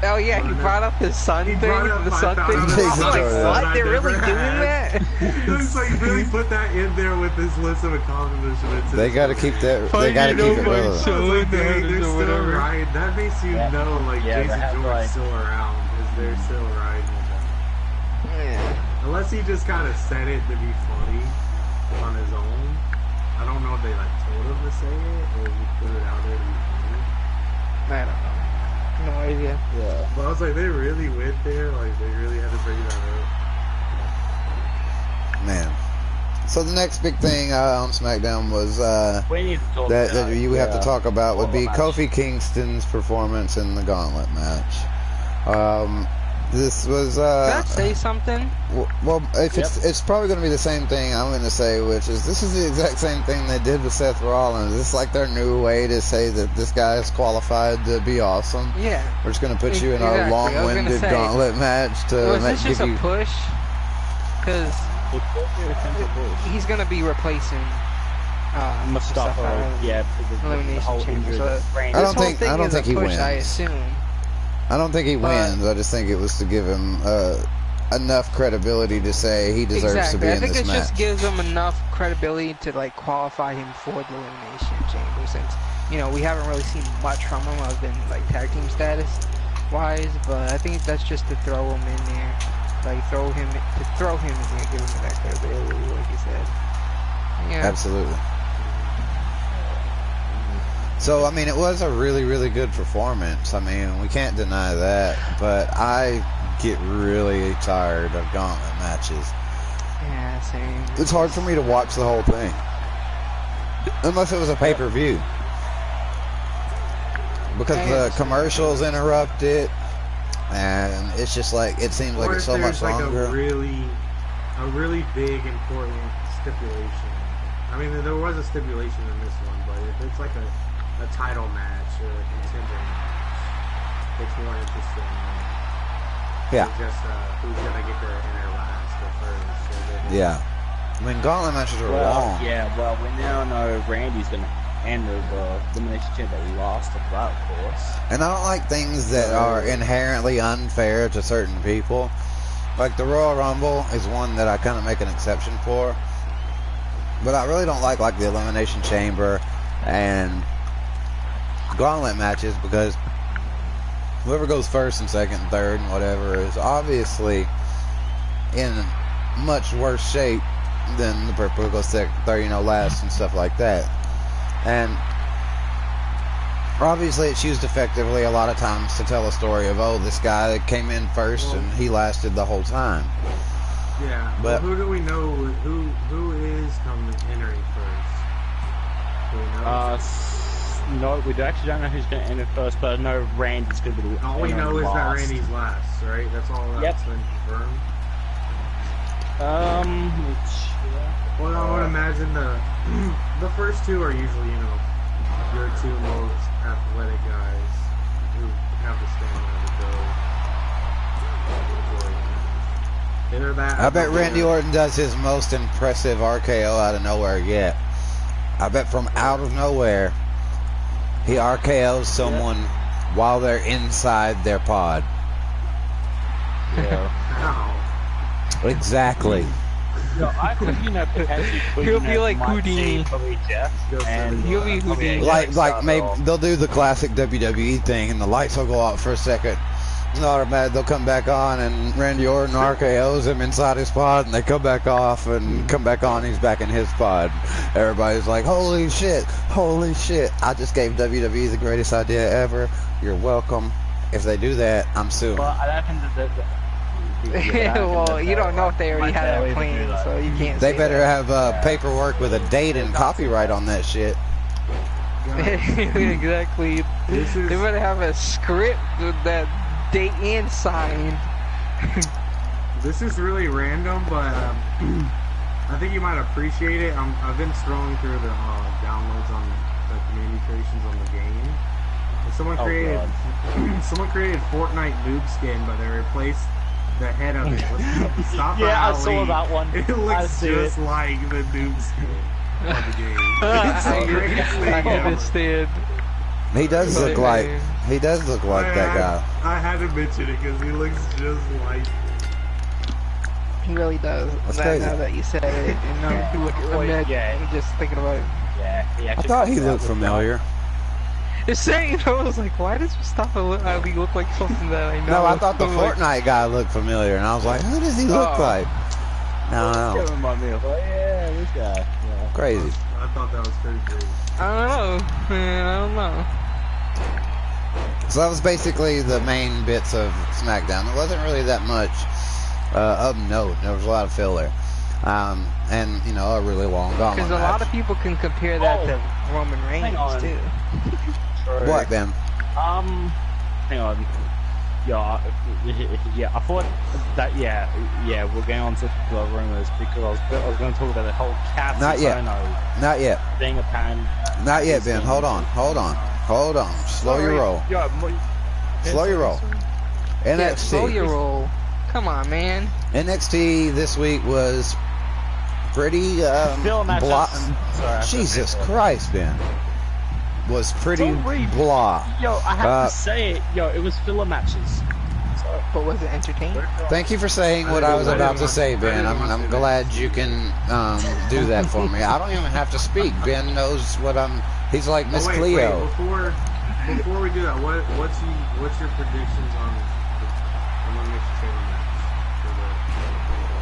Oh yeah, he brought up his son He thing, brought up the my son thing. father. Jason I'm like, Jordan. what? I They're really never doing had. that? It's like really put that in there with this list of accomplishments. They got to keep that. They got to keep it relevant. I was like, they're still whatever. riding. That makes you know, like, Yeah, they Jason have, Jordan's like- still around, because they're still riding with them. Yeah. Unless he just kind of said it to be funny on his own. I don't know if they, like, told him to say it, or he put it out there to be funny. I don't know. No idea. Yeah. But I was like, they really went there? Like, they really had to bring that up? Man. So the next big thing on SmackDown was We need to talk that about you have to talk about would be Gauntlet match. Kofi Kingston's performance in the Gauntlet match. This was Can I say something? well, if it's probably going to be the same thing I'm going to say, which is this is the exact same thing they did with Seth Rollins. It's like their new way to say that this guy is qualified to be awesome. Yeah. We're just going to put you in Exactly. a I was gonna long-winded say, Gauntlet match to Was this give just a you. push? Because he's gonna be replacing Mustafa, yeah, because of the whole Elimination Chamber. injury. So Brain- I this don't whole think- thing I don't is think a he push, wins. I assume. I don't think he wins. I just think it was to give him enough credibility to say he deserves to be I in think this it match. just gives him enough credibility to like qualify him for the Elimination Chamber, since we haven't really seen much from him other than like tag team status wise. But I think that's just to throw him in there, like throw him in there, give him that credibility, like you said. Yeah. Absolutely. So, I mean, it was a really, really good performance. I mean, we can't deny that. But I get really tired of Gauntlet matches. Yeah, same. It's hard for me to watch the whole thing. Unless it was a pay-per-view. Because the commercials interrupt it. And it's just like, it seems like Or it's if so much there's, like, longer. a really big, important stipulation. I mean, there was a stipulation in this one, but if it's like a title match or a contender match, it's more interesting than just who's gonna get there in or last or first. Or then Yeah. I mean, Gauntlet matches are long. Yeah, well, we now know Randy's going to handle the Elimination Chamber lost of that, of course. And I don't like things that are inherently unfair to certain people. Like the Royal Rumble is one that I kind of make an exception for. But I really don't like the Elimination Chamber and Gauntlet matches, because whoever goes first and second and third and whatever is obviously in much worse shape than the person who goes second, third, last and stuff like that. And obviously it's used effectively a lot of times to tell a story of, oh, this guy that came in first and he lasted the whole time. Yeah, but who do we know? Who is entering first? Do we know? No, we actually don't know who's going to enter first, but I know Randy's going to be the All we know is that last. Randy's last, right? That's all that's been confirmed. Well, I would imagine the first two are usually, you know, your two most athletic guys who have the stamina to go. Either that. I bet Randy Orton does his most impressive RKO out of nowhere yet. I bet from out of nowhere, he RKOs someone while they're inside their pod. Yeah. How? Exactly. No, I think, you know, potentially He'll be like Houdini. Probably Jeff, and He'll be Houdini. Like maybe they'll do the classic WWE thing, and the lights will go out for a second. And automatically they'll come back on, and Randy Orton RKOs him inside his pod, and they come back off and come back on. He's back in his pod. Everybody's like, "Holy shit! Holy shit! I just gave WWE the greatest idea ever. You're welcome." If they do that, I'm suing. Well, I don't think Well, you don't know if they already had that plan, so you can't. They say better that. have paperwork with a date and copyright on that shit. Exactly. They better have a script with that date and sign. This is really random, but I think you might appreciate it. I've been scrolling through the downloads on the community creations on the game. And someone created Fortnite noob skin, but they replaced the head of it with Stop Yeah, I Ali. saw that one. It looks just like the noob skin of the game. It's the greatest thing I ever. understand. He does look like that guy. I had to mention it because he looks just like. He really does. That's Now crazy. that you said it, and I'm just thinking about it. Yeah, he I actually thought he comes out looked with familiar. The same. I was like, why does Mustafa Ali look like something that I know? No, I thought the I'm like, Fortnite guy looked familiar, and I was like, who does he look Oh. like? No. That remind me of, yeah, this guy. Yeah. Crazy. I thought that was pretty great. I don't know. Man, I don't know. So that was basically the main bits of SmackDown. There wasn't really that much of note. There was a lot of filler. And, you know, a really long gauntlet Because a match. lot of people can compare that to Roman Hang on. Reigns, too. What, Ben? Hang on. Yeah, I thought that, we're going on to the rumors because I was going to talk about the whole Cass Not yet. Sono Not yet. thing apparent. Not yet, Ben. Hold on. Slow your roll. Slow your roll. Yeah, slow NXT. your roll. Come on, man. NXT this week was pretty Phil matchups. blah. Sorry, Jesus Christ, Ben. Was pretty Don't read. blah. Yo, I have to say it. Yo, it was filler matches. But was it entertaining? Thank you for saying what I was about to say, Ben. I'm glad you can do that for me. I don't even have to speak. Ben knows what I'm. He's like Miss Cleo. Before we do that, what's your predictions on the Elimination Chamber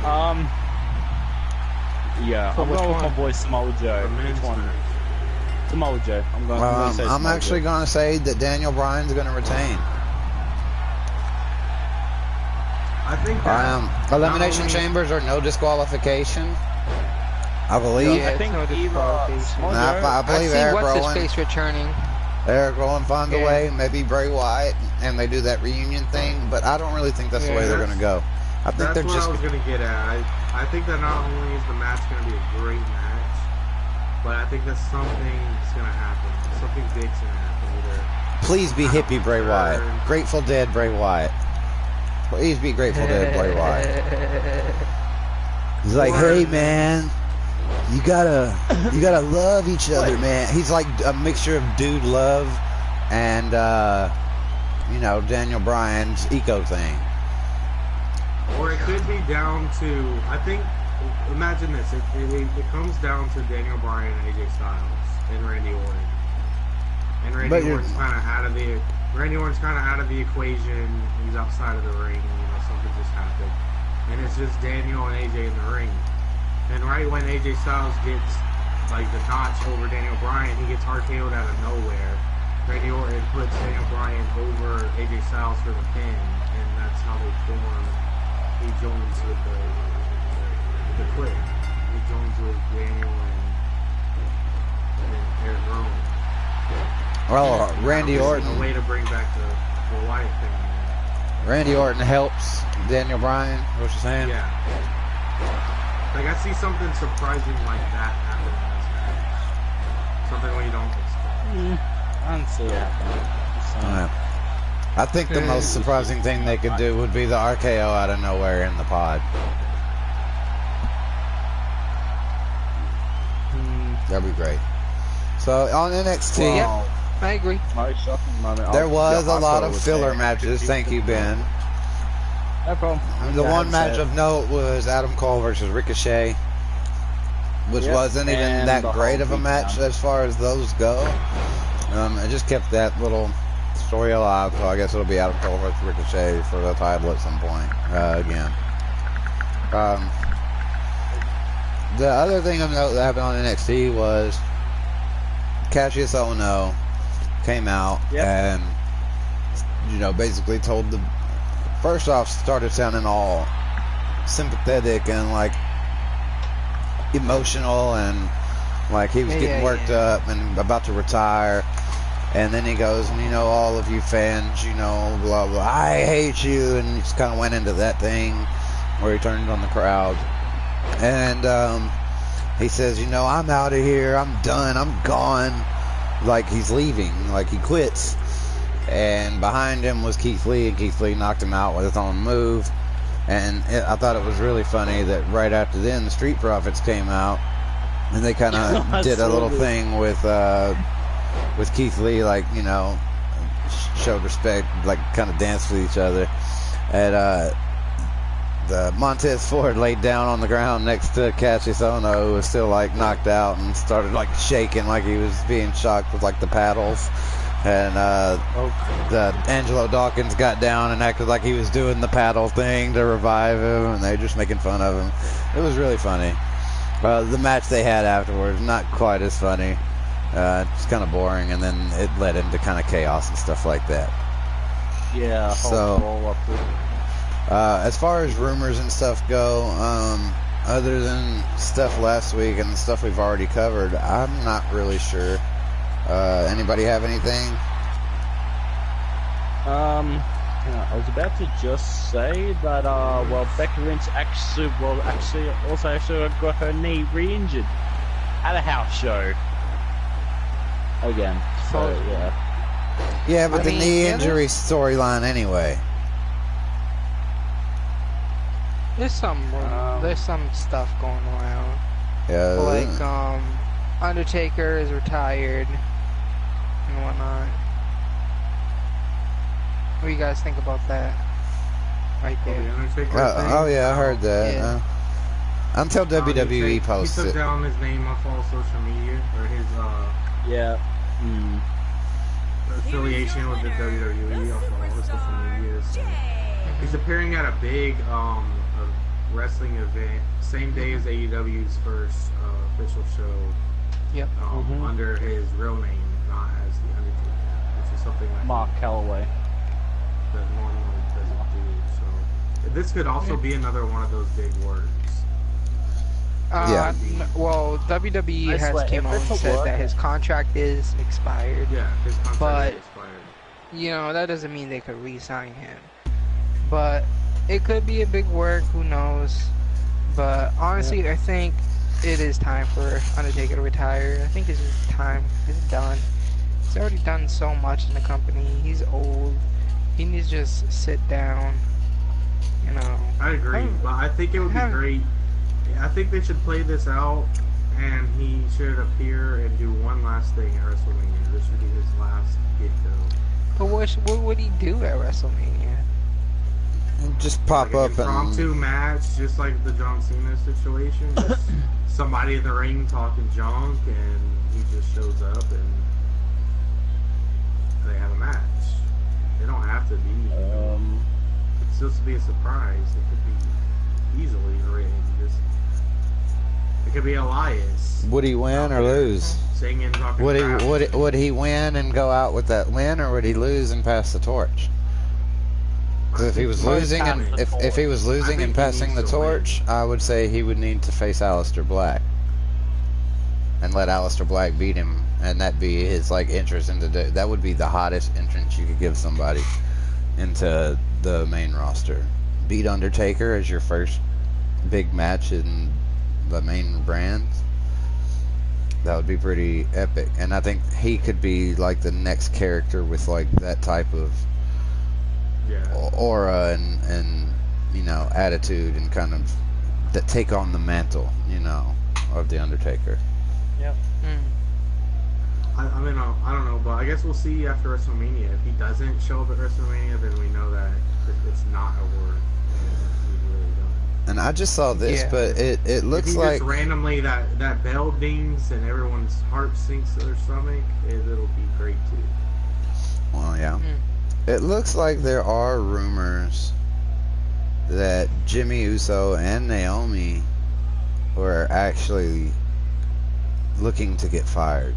match? Yeah, For I'm which going with one? my boy Samoa Joe. For the men's Which one? match. Samoa Joe. I'm going to say I'm Samoa actually Joe. going to say that Daniel Bryan's going to retain. I think that Elimination not only- Chambers are no disqualification. I believe. Yeah, I think it's no either disqualification. Samoa Nah, Joe- I I believe see Eric what's his Rowan. face returning. Eric Rowan finds a Yeah. way. Maybe Bray Wyatt, and they do that reunion thing. But I don't really think that's the way they're going to go. I think That's they're what just. I was gonna get at. I think that not only is the match gonna be a great match, but I think that something's gonna happen. Something big's gonna happen. Either Please be hippie Bray Wyatt. Grateful Dead Bray Wyatt. Please be Grateful Dead Bray Wyatt. He's like, hey man, you gotta love each other, man. He's like a mixture of Dude Love and Daniel Bryan's eco thing. Or it could be down to, I think, imagine this, it comes down to Daniel Bryan and AJ Styles and Randy Orton. And Randy Orton's kind of out of the equation. He's outside of the ring. Something just happened, and it's just Daniel and AJ in the ring. And right when AJ Styles gets like the notch over Daniel Bryan. He gets RKO'd out of nowhere. Randy Orton puts Daniel Bryan over AJ Styles for the pin, and that's how they form. He joins with the clique. He joins with Daniel and Eric Rowan. Well, Randy Orton. A way to bring back the Wyatt family. Randy Orton helps Daniel Bryan. What you saying? Yeah. Like I see something surprising like that happen in this match. Something we don't expect. I don't see it happening. I think the most surprising thing they could do would be the RKO out of nowhere in the pod. That'd be great. So on NXT, Yep, I agree. My shocking moment. there was a lot of was filler there. matches. Thank you, Ben. No problem. The Yeah, one match so- of note was Adam Cole versus Ricochet, which Yep, wasn't even and that the great whole of a match beatdown. as far as those go. It just kept that little story alive, so I guess it'll be Adam Cole versus Ricochet for the title at some point again. The other thing of note that happened on NXT was Cassius Ohno came out and, basically told the... First off, started sounding all sympathetic and, like, emotional and, like, he was getting worked up and about to retire. And then he goes, and all of you fans, blah, blah, I hate you. And he just kind of went into that thing where he turned on the crowd. And he says, I'm out of here. I'm done. I'm gone. Like he's leaving. Like he quits. And behind him was Keith Lee. And Keith Lee knocked him out with his own move. And I thought it was really funny that right after then, the Street Profits came out. And they kind of did a little thing with Keith Lee, like, showed respect, like, kind of danced with each other. And the Montez Ford laid down on the ground next to Cassius Ohno, who was still, like, knocked out and started, like, shaking like he was being shocked with, like, the paddles. And the Angelo Dawkins got down and acted like he was doing the paddle thing to revive him, and they were just making fun of him. It was really funny. The match they had afterwards, not quite as funny. It's kind of boring, and then it led into kind of chaos and stuff like that. Yeah, So, as far as rumors and stuff go, other than stuff last week and the stuff we've already covered, I'm not really sure. Anybody have anything? I was about to just say that, Becky Lynch actually got her knee re-injured at a house show. Again. So, yeah. Yeah, but the knee injury storyline anyway. There's some stuff going around. Yeah. Like, Undertaker is retired and whatnot. What do you guys think about that? Right there. Oh yeah, I heard that. Yeah. Until WWE posted He it. took down his name off all social media, or his affiliation with the WWE off all his social media. So he's appearing at a big wrestling event, same day as AEW's first official show. Yep. Under his real name, not as the Undertaker, which is something like Mark Calloway. that normally doesn't do. So this could also be another one of those big words. Yeah. Well, WWE has came out and said that his contract is expired. Yeah, his contract But- is expired. That doesn't mean they could re-sign him. But it could be a big work, who knows. But honestly, I think it is time for Undertaker to retire. I think it's just time. It's done. He's already done so much in the company. He's old. He needs to just sit down. I agree, but I think it would be great. I think they should play this out, and he should appear and do one last thing at WrestleMania. This should be his last gig, though. But what would he do at WrestleMania? Just pop Like up an impromptu and match, just like the John Cena situation. Just somebody in the ring talking junk, and he just shows up and they have a match. They don't have to be. It's supposed to be a surprise. It could be easily written. Just It could be Elias. Would he win or lose? Singing, talking Would crap. would he win and go out with that win, or would he lose and pass the torch? 'Cause if he was losing and if he was losing and passing the torch, I would say he would need to face Aleister Black and let Aleister Black beat him, and that be his like entrance into that would be the hottest entrance you could give somebody into the main roster. Beat Undertaker as your first big match in the main brands. That would be pretty epic, and I think he could be like the next character with like that type of aura and you know attitude and kind of that take on the mantle, you know, of the Undertaker. Yep. I mean, I don't know, but I guess we'll see after WrestleMania. If he doesn't show up at WrestleMania, then we know that it's not a work. He's really done. And I just saw this, but it looks if he like just randomly that bell dings and everyone's heart sinks to their stomach, it'll be great too. well, yeah. It looks like there are rumors that Jimmy Uso and Naomi were actually looking to get fired,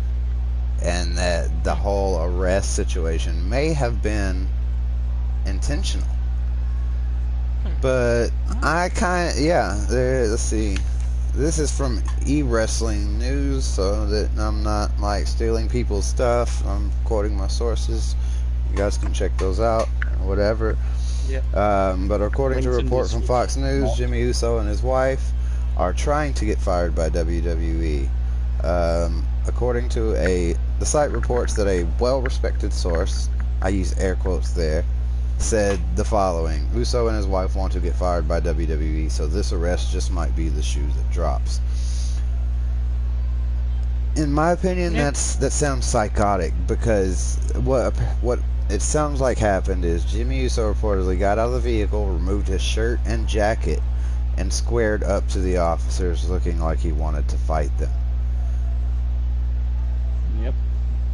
and that the whole arrest situation may have been intentional. But I kind of, let's see. This is from eWrestling News, so that I'm not like stealing people's stuff. I'm quoting my sources. You guys can check those out or whatever. But according to a report from Fox News, Jimmy Uso and his wife are trying to get fired by WWE. According to the site reports that a well-respected source, I use air quotes there, said the following: Uso and his wife want to get fired by WWE, so this arrest just might be the shoe that drops. In my opinion, that sounds psychotic, because what it sounds like happened is Jimmy Uso reportedly got out of the vehicle, removed his shirt and jacket, and squared up to the officers looking like he wanted to fight them. Yep.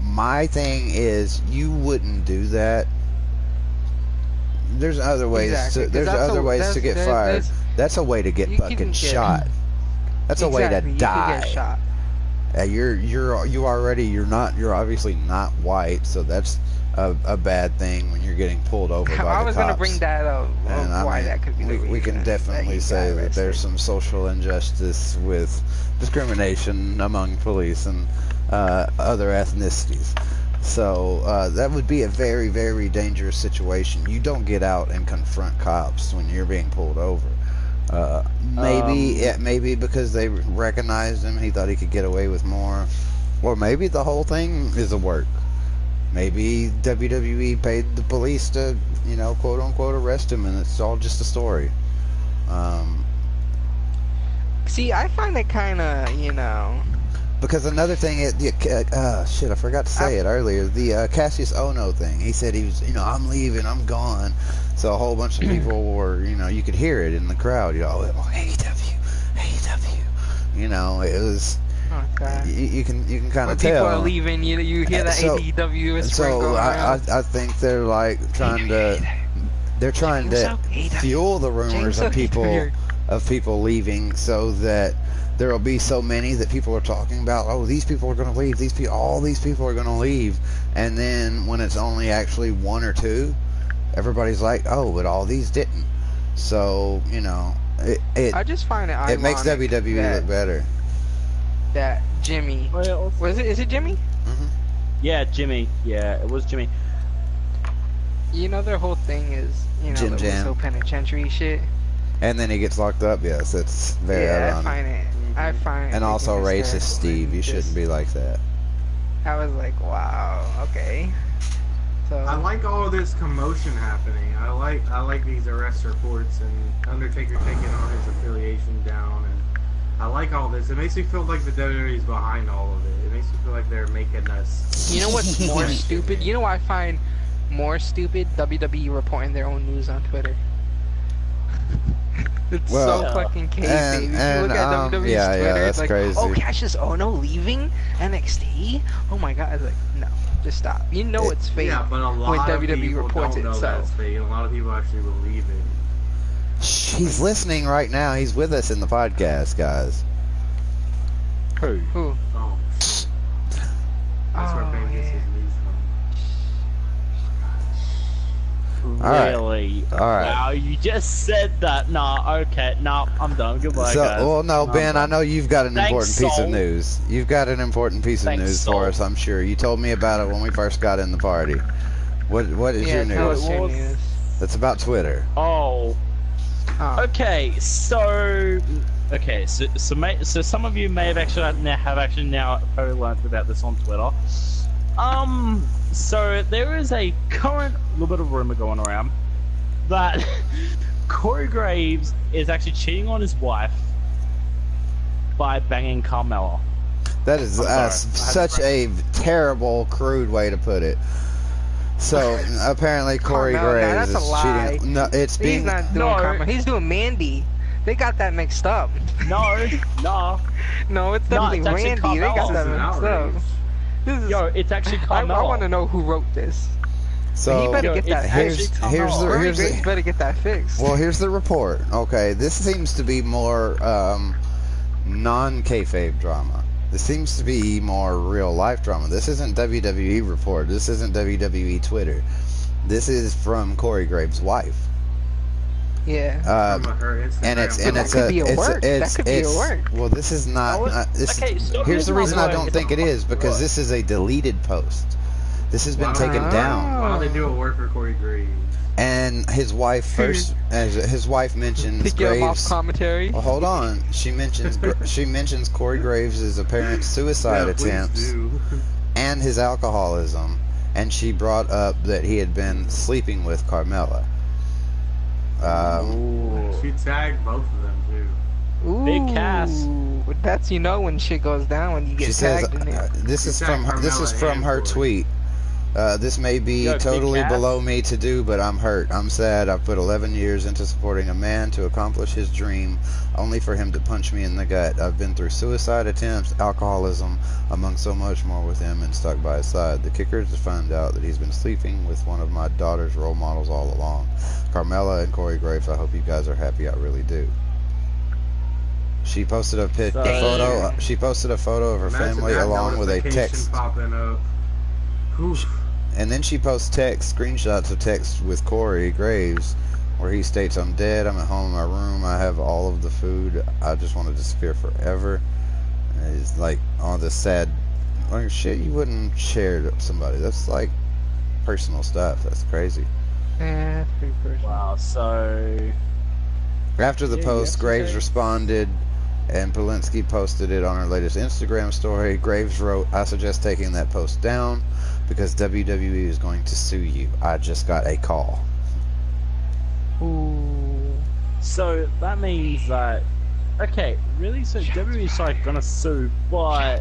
My thing is, you wouldn't do that. There's other ways to get fired. That's a way to get fucking shot. That's a way to die. Get shot. You're obviously not white, so that's a bad thing when you're getting pulled over by the cops. I was gonna bring that up. Why that could be the reason. We can definitely say that there's some social injustice with discrimination among police and other ethnicities. So that would be a very, very dangerous situation. You don't get out and confront cops when you're being pulled over. Maybe because they recognized him, he thought he could get away with more, or maybe the whole thing is a work. Maybe WWE paid the police to, you know, quote unquote arrest him, and it's all just a story. See, I find it kind of, you know. Because another thing, shit, I forgot to say it earlier. The Cassius Ohno thing. He said he was, you know, I'm leaving, I'm gone. So a whole bunch of people were, you know, you could hear it in the crowd. You know, AEW. You know, it was. Oh God. You can kind of tell. People are leaving. You hear that AEW is going around. I think they're like trying to fuel the rumors of people leaving, so that there will be so many that people are talking about, oh, these people are going to leave, all these people are going to leave, and then when it's only actually one or two, everybody's like, oh, but all these didn't. So, you know, I just find it makes WWE look better. That Jimmy, is it Jimmy? Mm-hmm. Yeah, Jimmy. Yeah, it was Jimmy. You know, their whole thing is, you know, the so penitentiary shit. And then he gets locked up. Yes, it's very ironic. I find it. And also racist, Steve. You shouldn't be like that. I was like, wow, okay. So I like all of this commotion happening. I like these arrest reports and Undertaker taking on his affiliation down, and I like all this. It makes me feel like the WWE is behind all of it. It makes me feel like they're making us. You know what's more stupid? You know what I find more stupid? WWE reporting their own news on Twitter. It's so fucking kayfabe. If you look at WWE's Twitter, it's like, crazy. Oh, Cassius Ohno leaving NXT? Oh my God! It's like, no, just stop. You know it's fake. Yeah, but a lot when of WWE people reports don't know it, that's fake. A lot of people actually believe it. He's listening right now. He's with us in the podcast, guys. Who? Who? Oh, shit. That's where Ben gets his news from. Really? All right. Wow, you just said that. Nah, okay. Nah, I'm done. Goodbye, So, guys. well, no, I'm Ben, I done. know you've got an Thanks, important piece of Sol. news. You've got an important piece of Thanks, news Sol. for us, I'm sure. You told me about it when we first got in the party. What is Yeah, your tell news? us your What? news. That's about Twitter. Oh. Oh. Okay, so some of you may have actually now probably learned about this on Twitter. So there is a current little bit of rumor going around that Corey Graves is actually cheating on his wife by banging Carmella. That is I'm sorry. such a terrible, crude way to put it. So apparently Corey Carmella, Graves that's a is lie. cheating. No, it's He's being not doing No. Carmella. He's doing Mandy. They got that mixed up. No, no, No, it's No, definitely it's actually Randy. They got Carmella. This that is an mixed outrage. up. This is, yo, it's actually I Carmella. want to know who wrote this. so. he better Yo, get that it's here's fixed. actually here's the Carmella. Corey here's Graves the better get that fixed. well here's the report. Okay, this seems to be more non-kayfabe drama. This seems to be more real life drama. This isn't WWE report. This isn't WWE Twitter. This is from Corey Graves' wife. Yeah. From her Instagram. And That it's could a be a it's work. That it's could be a it's work. well, this is not. Oh, This, okay, so here's the reason I it's don't not think it is because work. this is a deleted post. This has been Why taken would- down, Why would they do a work for Corey Graves? and his wife first. As his wife mentions to get him off Graves. commentary. Well, hold on. She mentions Corey Graves' apparent suicide Yeah, please attempts do. and his alcoholism, and she brought up that he had been sleeping with Carmella. She tagged both of them too. Ooh, Big Cass. That's when shit goes down when you get She says tagged in it. this is She from tagged this is Carmella from and her Corey. tweet. This may be Yo, Big totally Cass. below me to do, but I'm hurt. I'm sad. I've put 11 years into supporting a man to accomplish his dream, only for him to punch me in the gut. I've been through suicide attempts, alcoholism, among so much more with him, and stuck by his side. The kicker is to find out that he's been sleeping with one of my daughter's role models all along. Carmella and Corey Graves, I hope you guys are happy. I really do. She posted a photo. She posted a photo of her Imagine family that along with a notification text. popping up. Oof. And then she posts screenshots of text with Corey Graves, where he states, "I'm dead. I'm at home in my room. I have all of the food. I just want to disappear forever." And it's like all this sad, like shit you wouldn't share to somebody. That's like personal stuff. That's crazy. Yeah, that's pretty personal. Wow. So After the Yeah, you post, have to Graves say- responded, and Polinsky posted it on her latest Instagram story. Graves wrote, "I suggest taking that post down because WWE is going to sue you. I just got a call." Ooh. So that means that, okay, really? So WWE's like gonna sue, but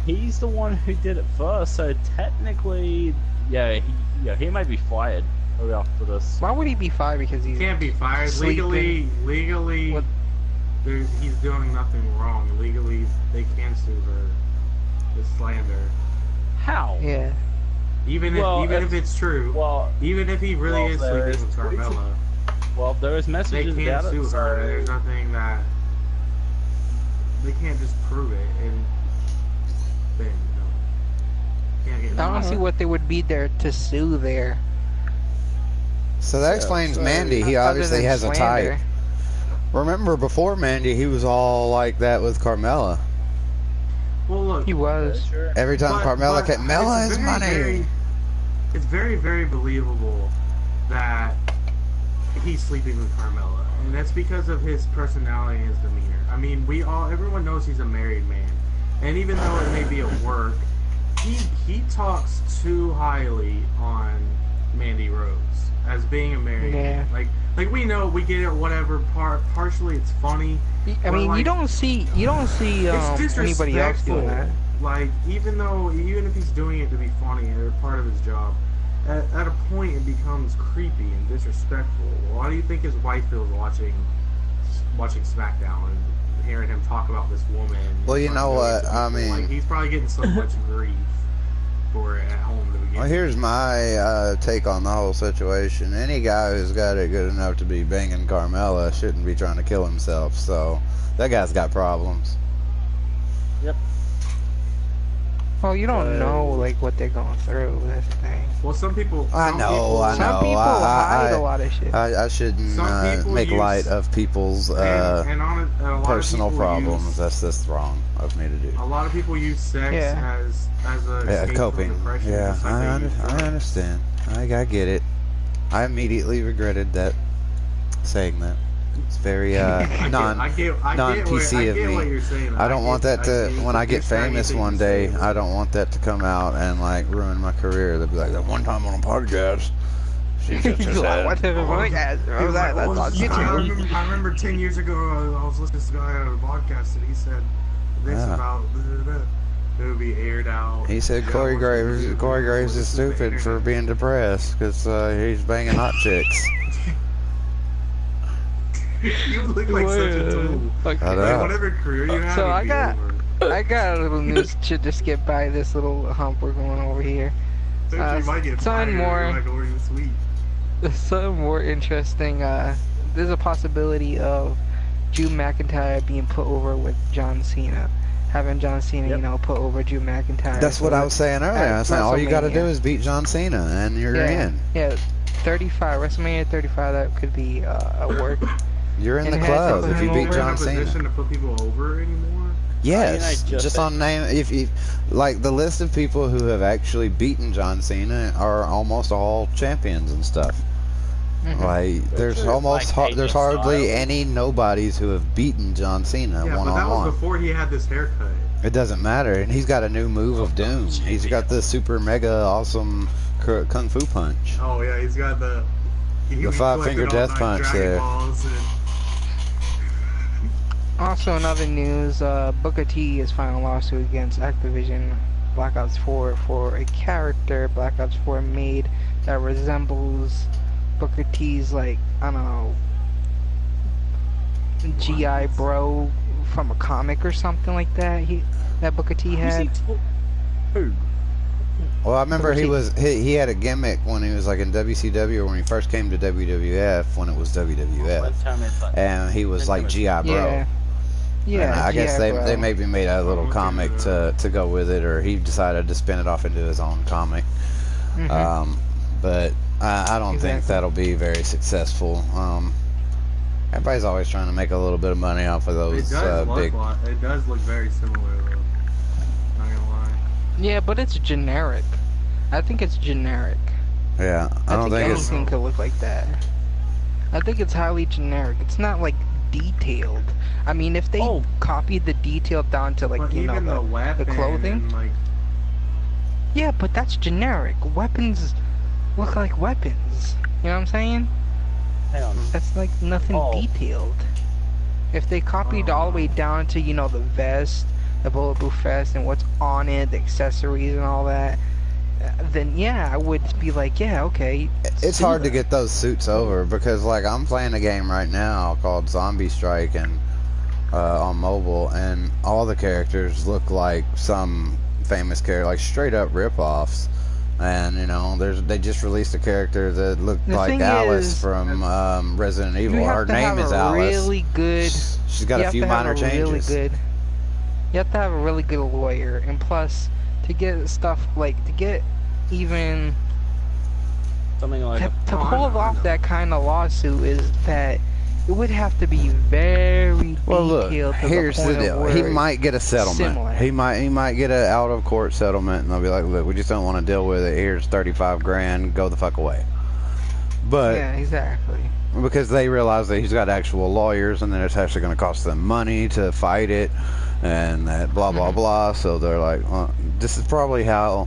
he's the one who did it first. So technically, he may be fired after this. Why would he be fired? Because He he's can't be fired. sleeping. Legally, What- he's doing nothing wrong. Legally, they can sue her. It's slander. How? yeah. Even Well, if it's true. Well, Even if he really well, is there sleeping with is- Carmella, well, there is they messages can't about sue it. her. So There's nothing that they can't just prove it and then can't get. I don't see what they would be there to sue there. So that explains so- Mandy. He Other obviously than has a slander. type. Remember, before Mandy, he was all like that with Carmella. Well, look, He was. sure. Every time Carmella but came, Mella it's is very, money. It's very, very believable that he's sleeping with Carmella, and that's because of his personality and his demeanor. I mean, everyone knows he's a married man, and even though it may be at work, he talks too highly on Mandy Rose as being a married Yeah. man. Like we know, we get it. Whatever. Partially, it's funny. I mean, like- you don't see It's anybody else disrespectful. doing that. Like, even if he's doing it to be funny or part of his job, at a point it becomes creepy and disrespectful. Why do you think his wife feels watching SmackDown and hearing him talk about this woman? Well, you in know front of what, millions of I people? mean- like, he's probably getting so much grief for it at home to begin. Well, here's my take on the whole situation. Any guy who's got it good enough to be banging Carmella shouldn't be trying to kill himself. So that guy's got problems. Yep. Well, you don't know like what they're going through. That's the thing. Well, some people. I know. Some people hide a lot of shit. I shouldn't make light of people's and a lot personal of people problems. That's wrong of me to do. A lot of people use sex as a escape coping. from depression. Yeah, just like I understand. I get it. I immediately regretted that, saying that. It's very non-PC of what me. you're saying. I don't want that to, when I get famous one day, I don't want that to come out and like ruin my career. They'll be like, that one time on a podcast, she just said. I remember 10 years ago, I was listening to this guy on a podcast and he said this about it would be aired out. He said Corey Graves is stupid for being depressed because he's banging hot chicks. You look like such a tool. Okay. Like whatever career you have. So I got a little news to just get by this little hump we're going over here. You might get something more. Something more interesting. There's a possibility of Drew McIntyre being put over with John Cena. Having John Cena, put over Drew McIntyre. That's what I was saying earlier. I was saying all you got to do is beat John Cena, and you're in. Yeah, 35 WrestleMania 35. That could be a work. You're in the club if you beat John Cena. To put people over anymore? Yes, just on name. If like the list of people who have actually beaten John Cena are almost all champions and stuff. Like there's there's hardly any nobodies who have beaten John Cena one on one. That was before he had this haircut. It doesn't matter, and he's got a new move of doom. He's got the super mega awesome kung fu punch. Oh yeah, he's got the 5-finger death punch there. Also, in other news, Booker T is filing a lawsuit against Activision Black Ops 4 for a character Black Ops 4 made that resembles Booker T's, like, I don't know, GI Bro from a comic or something like that. That Booker T had. Who? Well, I remember he had a gimmick when he was like in WCW, or when he first came to WWF when it was WWF, and he was like GI Bro. Yeah, and I guess they maybe made a little comic to go with it, or he decided to spin it off into his own comic. But I don't think that'll be very successful. Everybody's always trying to make a little bit of money off of those big. It does look very similar, though. Not gonna lie. Yeah, but it's generic. I think it's generic. Yeah, I don't think anything could look like that. I think it's highly generic. It's not like detailed. I mean, if they copied the detail down to like the clothing. Yeah, but that's generic. Weapons look like weapons. You know what I'm saying? That's like nothing detailed. If they copied all the way down to the vest, the bulletproof vest, and what's on it, the accessories and all that, then yeah, I would be like, yeah, okay. It's hard to get those suits over because like I'm playing a game right now called Zombie Strike and on mobile, and all the characters look like some famous character, like straight up rip-offs. And they just released a character that looked like Alice from Resident Evil. Her name is Alice. She's got a few minor changes. You have to have a really good lawyer, and plus to get stuff like even something like to pull off that kind of lawsuit is that it would have to be very detailed. Well, look, here's the deal. He might get a settlement. Similar. He might get an out of court settlement, and they'll be like, "Look, we just don't want to deal with it. Here's $35,000. Go the fuck away." But yeah, exactly. Because they realize that he's got actual lawyers, and then it's actually going to cost them money to fight it, and that blah blah blah. So they're like, well, "This is probably how."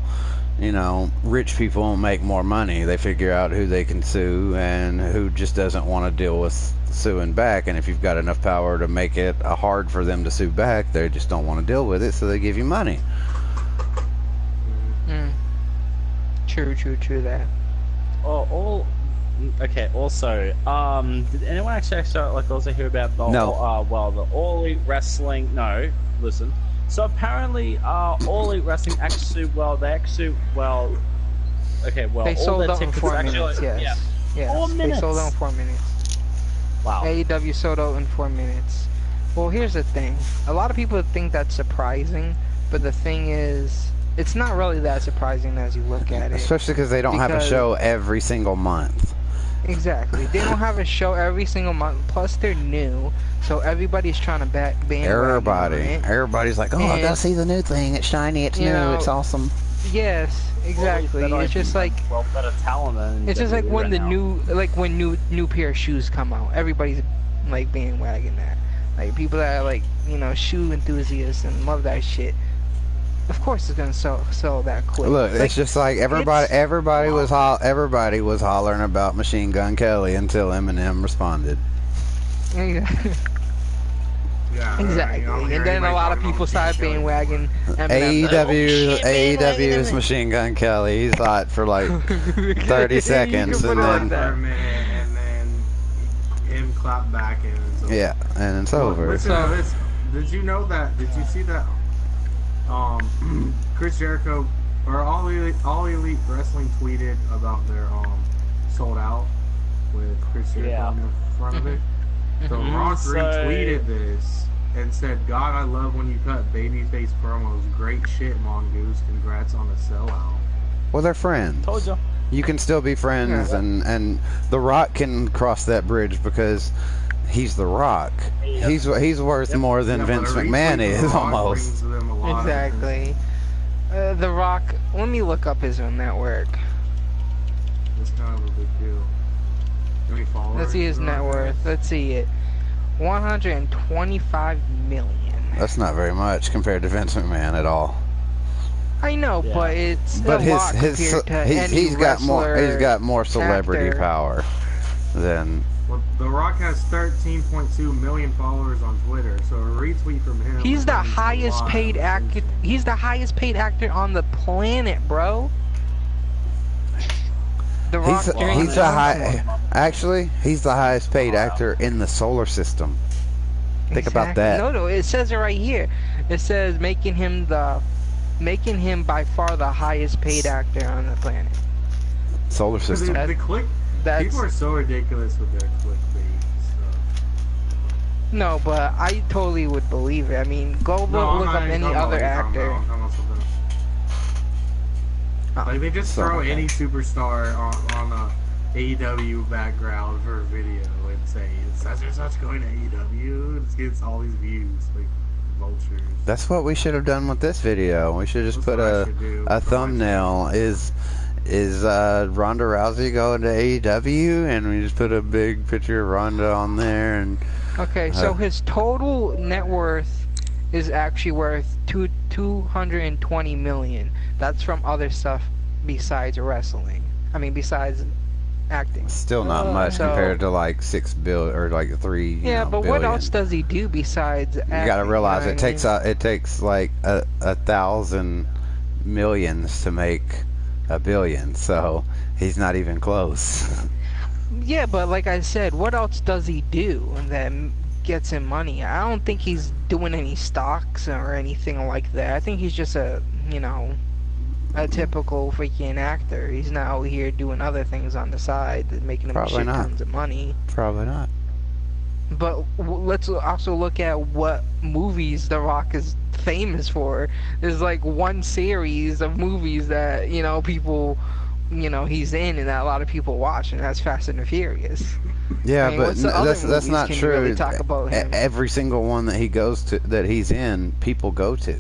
Rich people make more money. They figure out who they can sue and who just doesn't want to deal with suing back. And if you've got enough power to make it hard for them to sue back, they just don't want to deal with it, so they give you money. True that. Okay. Also, did anyone actually also hear about the the All Elite Wrestling? No, listen. So apparently, All Elite Wrestling they sold out in 4 minutes. Yes. They sold out in 4 minutes. Wow. AEW sold out in 4 minutes. Well, here's the thing. A lot of people think that's surprising, but the thing is, it's not really that surprising as you look at it. Especially because they don't have a show every single month. Exactly. They don't have a show every single month. Plus, they're new, so everybody's trying to bandwagon. Everybody's like, oh, I gotta see the new thing. It's shiny. It's new. It's awesome. Yes, exactly. It's just like better talent than it's just like when the new pair of shoes come out. Everybody's like bandwagon that. Like people that are like shoe enthusiasts and love that shit. Of course, it's gonna sell that quick. Look, it's just like everybody was hollering about Machine Gun Kelly until Eminem responded. Yeah, exactly. And then a lot of people started bandwagon AEW's Machine Gun Kelly. He's hot for like 30 seconds, and then him clap back and it's over. Yeah, and it's over. Listen to this. Did you know that? Did you see that? Chris Jericho or All Elite Wrestling tweeted about their sold out with Chris Jericho on the front of it. So Rock retweeted this and said, "God, I love when you cut babyface promos. Great shit, Mongoose. Congrats on the sellout." Well, they're friends. Told you. You can still be friends, and The Rock can cross that bridge because he's The Rock. He's worth more than Vince McMahon is almost. Exactly. The Rock. Let me look up his own network. It's kind of a big deal. Let's see his net worth. Let's see it. 125 million. That's not very much compared to Vince McMahon at all. I know, but it's but a lot compared to he's got more celebrity power than. Well, The Rock has 13.2 million followers on Twitter, so a retweet from him. He's the highest paid actor. He's the highest paid actor on the planet, bro. The Rock he's the highest paid actor in the solar system. Think about that. No, it says it right here. It says making him by far the highest paid actor on the planet. Solar system. People are so ridiculous with their clickbait stuff. No, but I totally would believe it. I mean, go look up any other actor. Like they just throw any superstar on a AEW background for a video and say such and such going to AEW. It gets all these views like vultures. That's what we should have done with this video. We should just put a thumbnail. Is Ronda Rousey going to AEW? And we just put a big picture of Ronda on there. And okay, so his total net worth is actually worth 220 million. That's from other stuff besides wrestling. I mean, besides acting. Still not much compared to like 6 billion or like 3. Yeah, but billion. what else does he do besides acting? You got to realize it takes like 1,000 millions to make a billion, so he's not even close. Yeah, but like I said, what else does he do that gets him money? I don't think he's doing any stocks or anything like that. I think he's just a typical freaking actor. He's not out here doing other things on the side that making him tons of money. Probably not. But let's also look at what movies The Rock is famous for. There's like one series of movies that people he's in and that a lot of people watch, and that's Fast and the Furious. Yeah, I mean, but that's not true. Really talk about him? Every single one that he goes to, that he's in, people go to.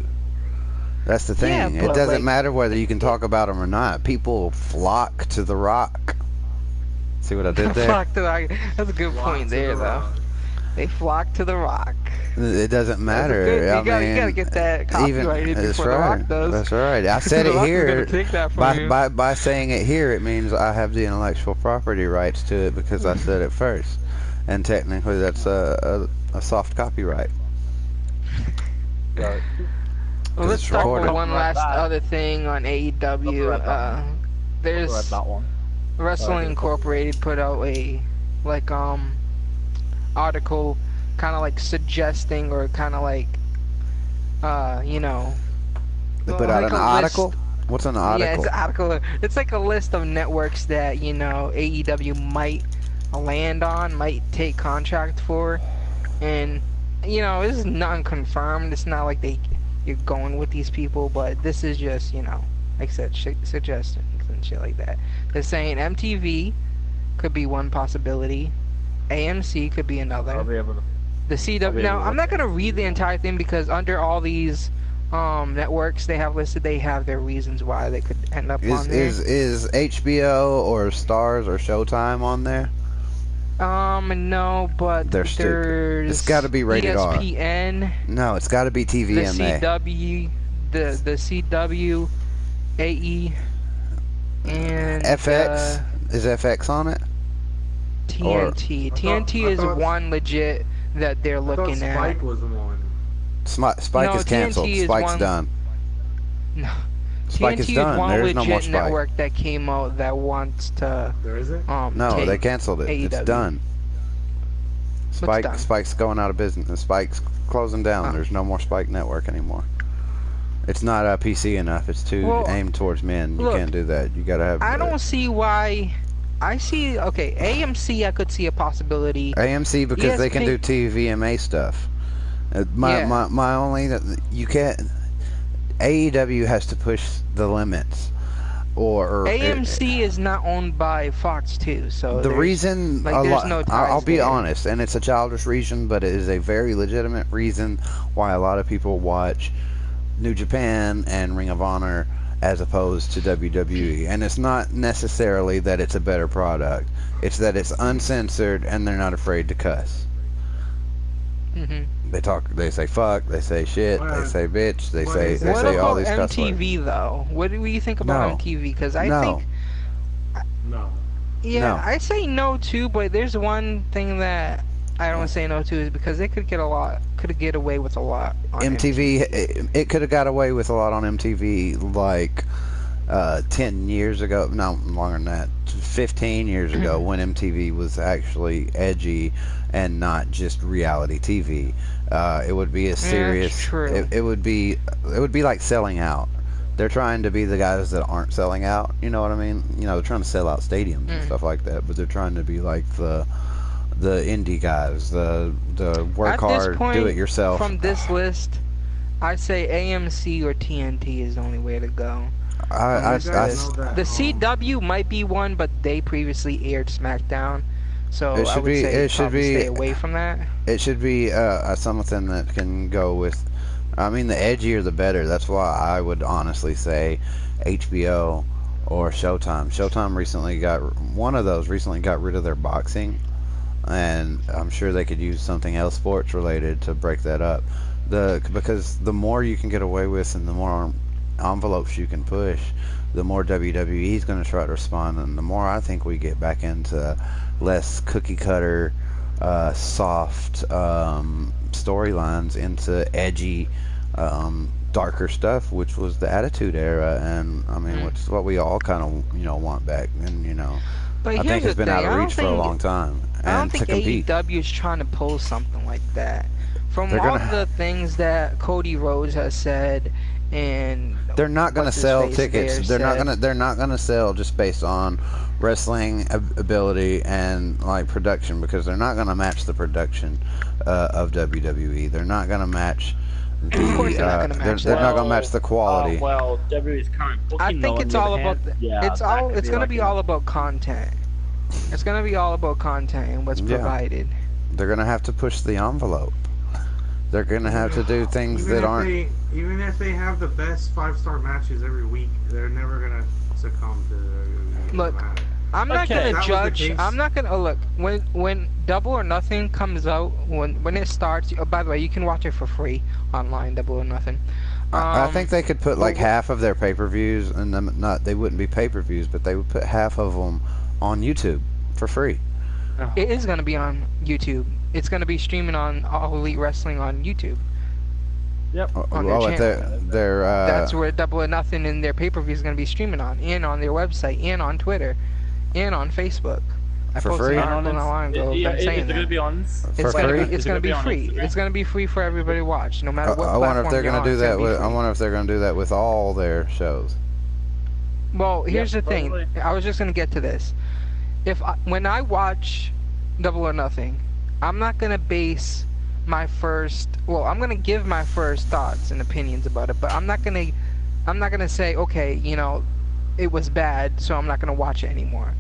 That's the thing. Yeah, it doesn't matter whether you can talk about him or not. People flock to The Rock. See what I did there? Flock to the Rock. That's a good point there, though. They flock to The Rock. It doesn't matter. You gotta get that copyrighted before The Rock does. That's right. I said it here. By saying it here, it means I have the intellectual property rights to it because I said it first, and technically that's a soft copyright. Right. Well, let's talk about one last other thing on AEW. There's Wrestling Incorporated put out a article, kind of like suggesting or kind of like They put out an article. What's an article? Yeah, it's an article. It's like a list of networks that AEW might land on, might take contract for, and you know, this is non-confirmed. It's not like you're going with these people, but this is just, you know, like I said, suggestions and shit like that. They're saying MTV could be one possibility. AMC could be another. I'll be able to. The CW. Now, I'm not gonna read the entire thing because under all these networks they have listed, they have their reasons why they could end up on there. Is HBO or Stars or Showtime on there? No, but They're stupid. It's got to be rated R. ESPN. No, it's got to be TVMA. The CW, AE, and FX. Is FX on it? TNT. TNT is one legit that they're looking Spike at. was one. Spike is canceled. TNT is Spike's one- done. No. Spike TNT is done. one There's legit no more Spike. network that came out that wants to There is it? No, take they canceled it. It's AEW. done. done? Spike's going out of business. Spike's closing down. There's no more Spike network anymore. It's not PC enough. It's too aimed towards men. You look, can't do that. You gotta have. I don't see why. I see. Okay, AMC. I could see a possibility. AMC because they can do TVMA stuff. My only you can't. AEW has to push the limits, or AMC is not owned by Fox too. So the reason there's no ties I'll be there. honest, and it's a childish reason, but it is a very legitimate reason why a lot of people watch New Japan and Ring of Honor as opposed to WWE. And it's not necessarily that it's a better product. It's that it's uncensored and they're not afraid to cuss. They say fuck, they say shit, they say bitch, they say all these cuss words. MTV though? What do you think about MTV? Because I think No. yeah, No. I say no too, but there's one thing that I don't say no to is because they could get away with a lot on MTV, it could have got away with a lot on MTV like 10 years ago, no, longer than that, 15 years ago when MTV was actually edgy and not just reality TV. It would be a serious, it would be like selling out. They're trying to be the guys that aren't selling out, you know what I mean? You know, they're trying to sell out stadiums and stuff like that, but they're trying to be like the indie guys, the work hard, do it yourself. From this list, I'd say AMC or TNT is the only way to go. The CW might be one, but they previously aired SmackDown, so I would say stay away from that. It should be something that can go with. I mean, the edgier the better. That's why I would honestly say HBO or Showtime. Showtime recently got rid of their boxing, and I'm sure they could use something else sports related to break that up. Because the more you can get away with and the more envelopes you can push, the more WWE is going to try to respond, and the more I think we get back into less cookie cutter, soft storylines into edgy, darker stuff, which was the Attitude Era, and I mean, which is what we all kind of want back, and But I think it's been out of reach for a long time. I don't think AEW is trying to pull something like that. From all the things that Cody Rhodes has said, and they're not going to sell tickets. They're not going to sell just based on wrestling ability and like production, because they're not going to match the production of WWE. They're not going to match the. Of course they're not going to match. They're not going to match the quality. Well, WWE's current booking. I think it's all about. It's going to be all about content. It's going to be all about content and what's provided. They're going to have to push the envelope. They're going to have to do things that aren't. Even if they have the best 5-star matches every week, they're never going to succumb to. Look, I'm not going to judge. I'm not going to look when Double or Nothing comes out. When it starts. Oh, by the way, you can watch it for free online. Double or Nothing. I think they could put like half of their pay-per-views, and they wouldn't be pay-per-views, but they would put half of them on YouTube for free. It is going to be on YouTube. It's going to be streaming on All Elite Wrestling on YouTube. Yep. On their channel. That's where Double or Nothing and their pay-per-view is going to be streaming on, and on their website, and on Twitter, and on Facebook. I for posted free? an article not long ago saying that. It's going to be on. It's going to be free. It's going to be free for everybody to watch, no matter what I wonder if they're going to do that. I wonder if they're going to do that with all their shows. Well, here's the thing. I was just going to get to this. When I watch Double or Nothing, I'm not going to base my first. Well, I'm gonna give my first thoughts and opinions about it, but I'm not gonna say, okay, you know, it was bad, so I'm not gonna watch it anymore.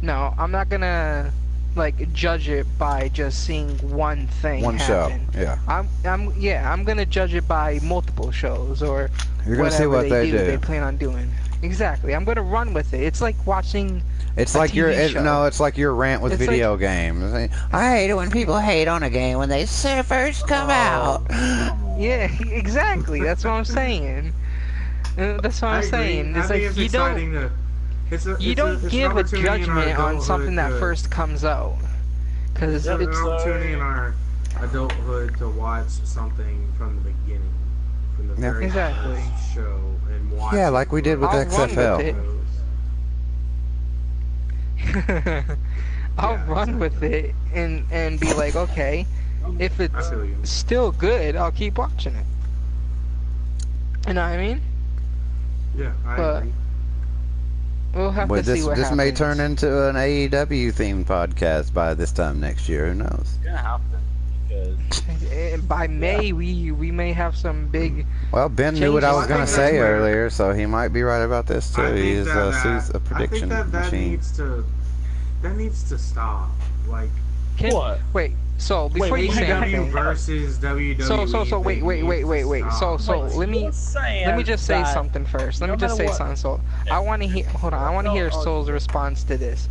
No, I'm not gonna like judge it by just seeing one thing happen. Show, yeah. I'm gonna judge it by multiple shows or You're gonna see what they do. They plan on doing. Exactly. I'm gonna run with it. It's like watching. It's like it's like your rant with video games. I hate it when people hate on a game when they first come out. Yeah, exactly. That's what I'm saying. That's what I'm saying. It's like you don't. You don't give a judgment on something that first comes out, because it's an opportunity in our adulthood to watch something from the beginning, from the very first show, and watch. Yeah, like we did with XFL. I'll run with it and be like, okay, if it's still good, I'll keep watching it. You know what I mean? Yeah, I agree. We'll have to see what happens. This may turn into an AEW themed podcast by this time next year. Who knows? It's gonna happen because by May we may have some big. Well, Ben knew what I was gonna say earlier, so he might be right about this too. He's a prediction machine. That needs to stop. Like what? Wait. So before you say anything, versus WWE. So wait. So let me just say something first. Let me just say something. So I want to hear. Hold on. I want to hear Soul's response to this.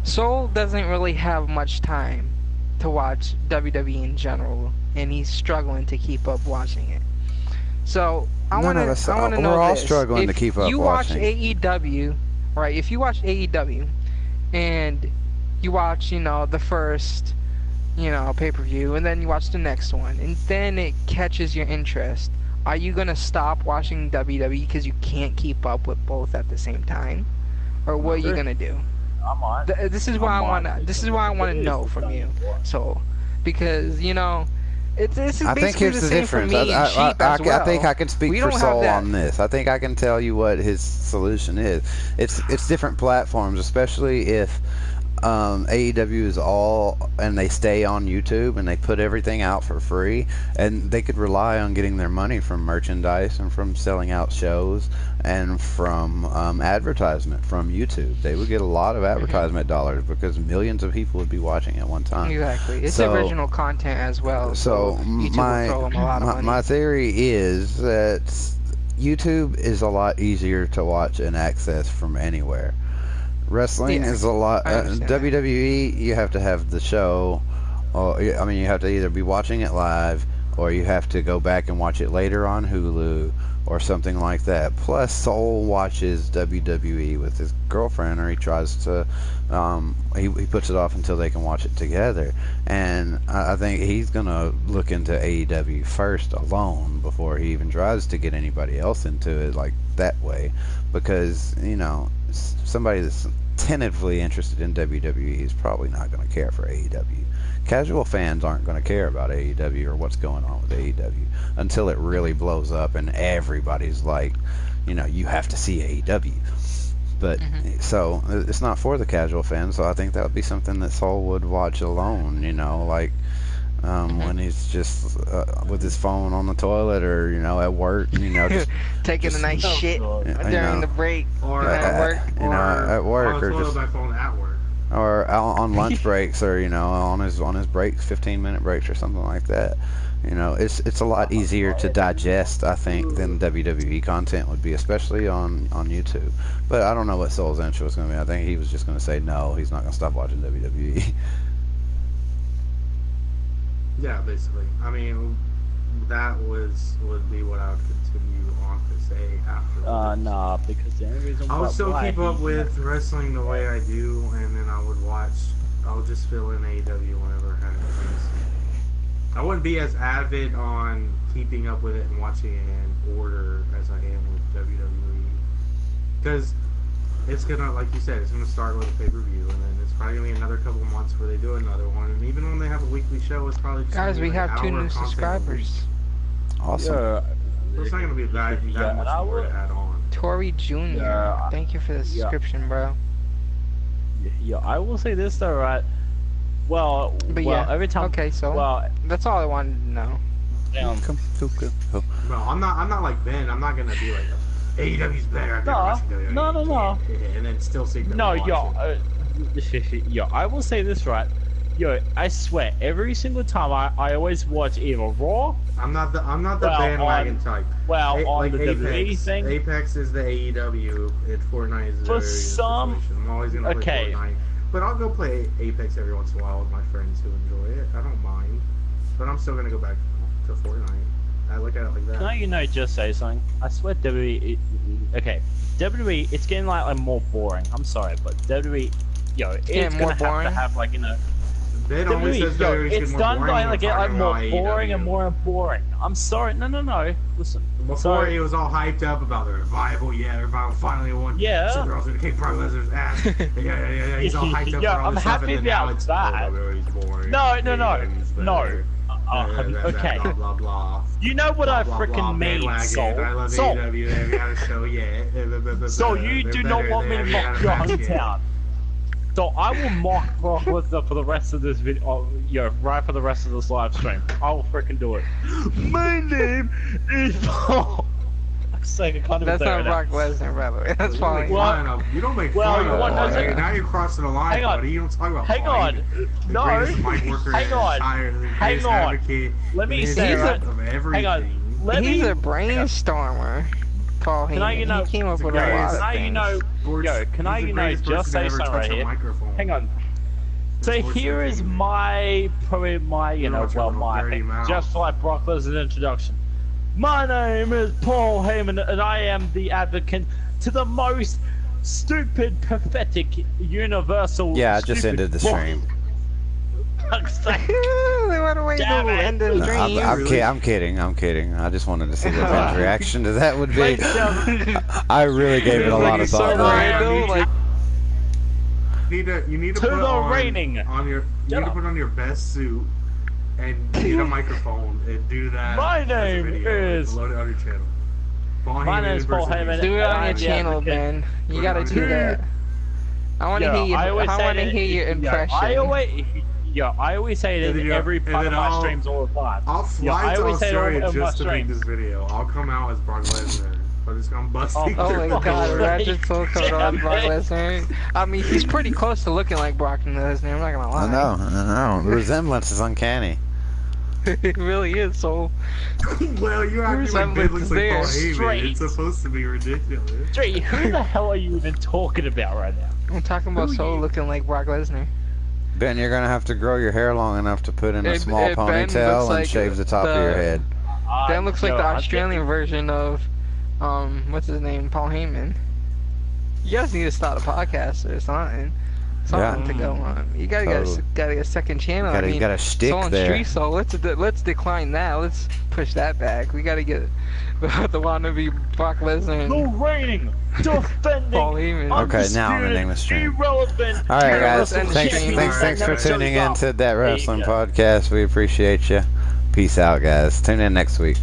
Soul doesn't really have much time to watch WWE in general, and he's struggling to keep up watching it. So I want to know we're all this. struggling to keep up watching. If you watch AEW, right? If you watch AEW, and you watch, you know, the first, you know, pay-per-view, and then you watch the next one, and then it catches your interest. Are you gonna stop watching WWE because you can't keep up with both at the same time, or what are you gonna do? This is why I want to know from you. So, because you know, it's basically the same for me and Sheep as well. I think I can speak for Soul on this. I think I can tell you what his solution is. It's different platforms, especially if AEW is all, and they stay on YouTube and they put everything out for free, and they could rely on getting their money from merchandise and from selling out shows and from advertisement from YouTube. They would get a lot of advertisement dollars because millions of people would be watching at one time. Exactly. It's original content as well. So my theory is that YouTube is a lot easier to watch and access from anywhere. Wrestling is a lot. WWE, you have to have the show. I mean, you have to either be watching it live, or you have to go back and watch it later on Hulu, or something like that. Plus, Soul watches WWE with his girlfriend, or he tries to. He puts it off until they can watch it together. And I think he's gonna look into AEW first alone before he even tries to get anybody else into it like that way, because you know, somebody that's tentatively interested in WWE is probably not going to care for AEW. Casual fans aren't going to care about AEW or what's going on with AEW until it really blows up and everybody's like, you know, you have to see AEW. But so it's not for the casual fans, so I think that would be something that Soul would watch alone, you know, like when he's just with his phone on the toilet, or you know, at work, you know, just taking a nice shit during the break, or at work, you know, at work, or just my phone at work, or on lunch breaks, or you know, on his breaks, 15-minute breaks, or something like that. You know, it's a lot easier to digest, I think, than WWE content would be, especially on YouTube. But I don't know what Soul's intro was going to be. I think he was just going to say no, he's not going to stop watching WWE. Yeah, basically. I mean, that would be what I would continue on to say after. Nah, because the only reason I would still keep up with wrestling the way I do, and then I would just fill in AEW whenever it happens. I wouldn't be as avid on keeping up with it and watching it in order as I am with WWE. Because it's gonna, like you said, it's gonna start with a pay-per-view, and then it's probably gonna be another couple months where they do another one. And even when they have a weekly show, it's probably just guys, we like have 2 new subscribers. Awesome. So it's not gonna be that much more to add on. Tori Jr. Thank you for the subscription, bro. Yeah, I will say this though, right? Well, But well, yeah, every time. okay, so Well, that's all I wanted to know. Come. No, I'm not like Ben. I'm not gonna be like AEW's better. I've never watched WWE. No. And then still secretly No, watch it. yo, I will say this right. Yo, I swear, every single time I always watch either Raw. I'm not the bandwagon type. Well, on like the WWE Apex. thing. Apex is the AEW, and Fortnite is the For WWE some- situation. I'm always gonna play Fortnite, but I'll go play Apex every once in a while with my friends who enjoy it. I don't mind, but I'm still gonna go back to Fortnite. I look at it like that. Can I, just say something? I swear WWE... Okay, WWE, it's getting like more boring. I'm sorry, but WWE, it's more gonna have boring? to have like, Ben always says WWE, WWE's it's getting done more going boring. to get like more boring AEW. and more boring. I'm sorry. No. Listen. Before he was all hyped up about the revival, revival finally won. Yeah. So girls gonna kick Brock Lesnar's ass. Yeah. He's all hyped up. Yeah, for all I'm this stuff, happy and then now about it's, that. Oh, WWE's boring. No. AEW's better. Okay. Blah blah blah. You know what I Blah, blah, freaking blah, mean, bandwagon. Soul? I love Soul. AEW. They got a show, yeah. So you They're do not better want me to than mock every your other match, hometown. So I will mock Brock Lesnar for the rest of this video, right for the rest of this live stream. I will freaking do it. My name is Paul. I can't even That's say not it Brock Lesnar, by the way. That's You fine. don't make Well, fun you of want Paul. to know Now you're crossing the line, Hang on. buddy. You don't talk about Hang Paul. on. The No. greatest mic worker Hang on. entire, the Hang greatest on. advocate Let me in the say, history right? of everything. Hang on. Let He's me. a brainstormer, Paul Can I, Heyman. He came up with a guy- lot can of I, things. can I, He's the greatest just person say to ever something touch right a here? microphone. Hang on. So Sports here is entertainment. probably my, You know, my dirty thing. mouth. Just like Brock Lesnar's introduction. My name is Paul Heyman, and I am the advocate to the most stupid, pathetic, universal. Yeah, I just ended the stream. They went away to Damn it. end the No, stream. I'm kidding. I just wanted to see what Ben's reaction to that would be. Ladies and gentlemen, I really gave it a lot of so thought. random, like You need to To put the on, reigning. on your. You need to put on your best suit and get a microphone and do that. My as a name video, is- Load it on your channel. My name is Paul Heyman. do it on your Yeah, channel, because- Ben. You Put it gotta on do your- that. I want to hear you. I want to hear your impression. I always say it And then in you- every and part of then my I'll- streams all the time. I'll fly I to always say it Australia on my just to make streams. this video. I'll come out as Brock Lesnar. I'm just gonna bust Oh, through Oh my the god, door. Ratchet Soul Code on Damn Brock it. Lesnar. I mean, he's pretty close to looking like Brock Lesnar, I'm not gonna lie. I know. The resemblance is uncanny. It really is, so. Well, you're acting like Ben looks like Paul Heyman. Straight. It's supposed to be ridiculous. Straight, who the hell are you even talking about right now? I'm talking about Who Soul you? looking like Brock Lesnar. Ben, you're gonna have to grow your hair long enough to put in a small Ben ponytail looks and like shave the top of your head. That looks like Yo, the I'm Australian version of, what's his name, Paul Heyman. You guys need to start a podcast or something. Something to go on. You gotta Totally. get a second channel. I mean, You got a stick Soul and there. Street Soul. Let's decline that. Let's push that back. We gotta get the wannabe Brock Lesnar The and reigning, defending, Paul Heyman. Okay, now I'm ending the stream. irrelevant. All right, guys. Let's end the Thanks stream. for Never tuning shows in up. to That Wrasslin There you go. podcast. We appreciate you. Peace out, guys. Tune in next week.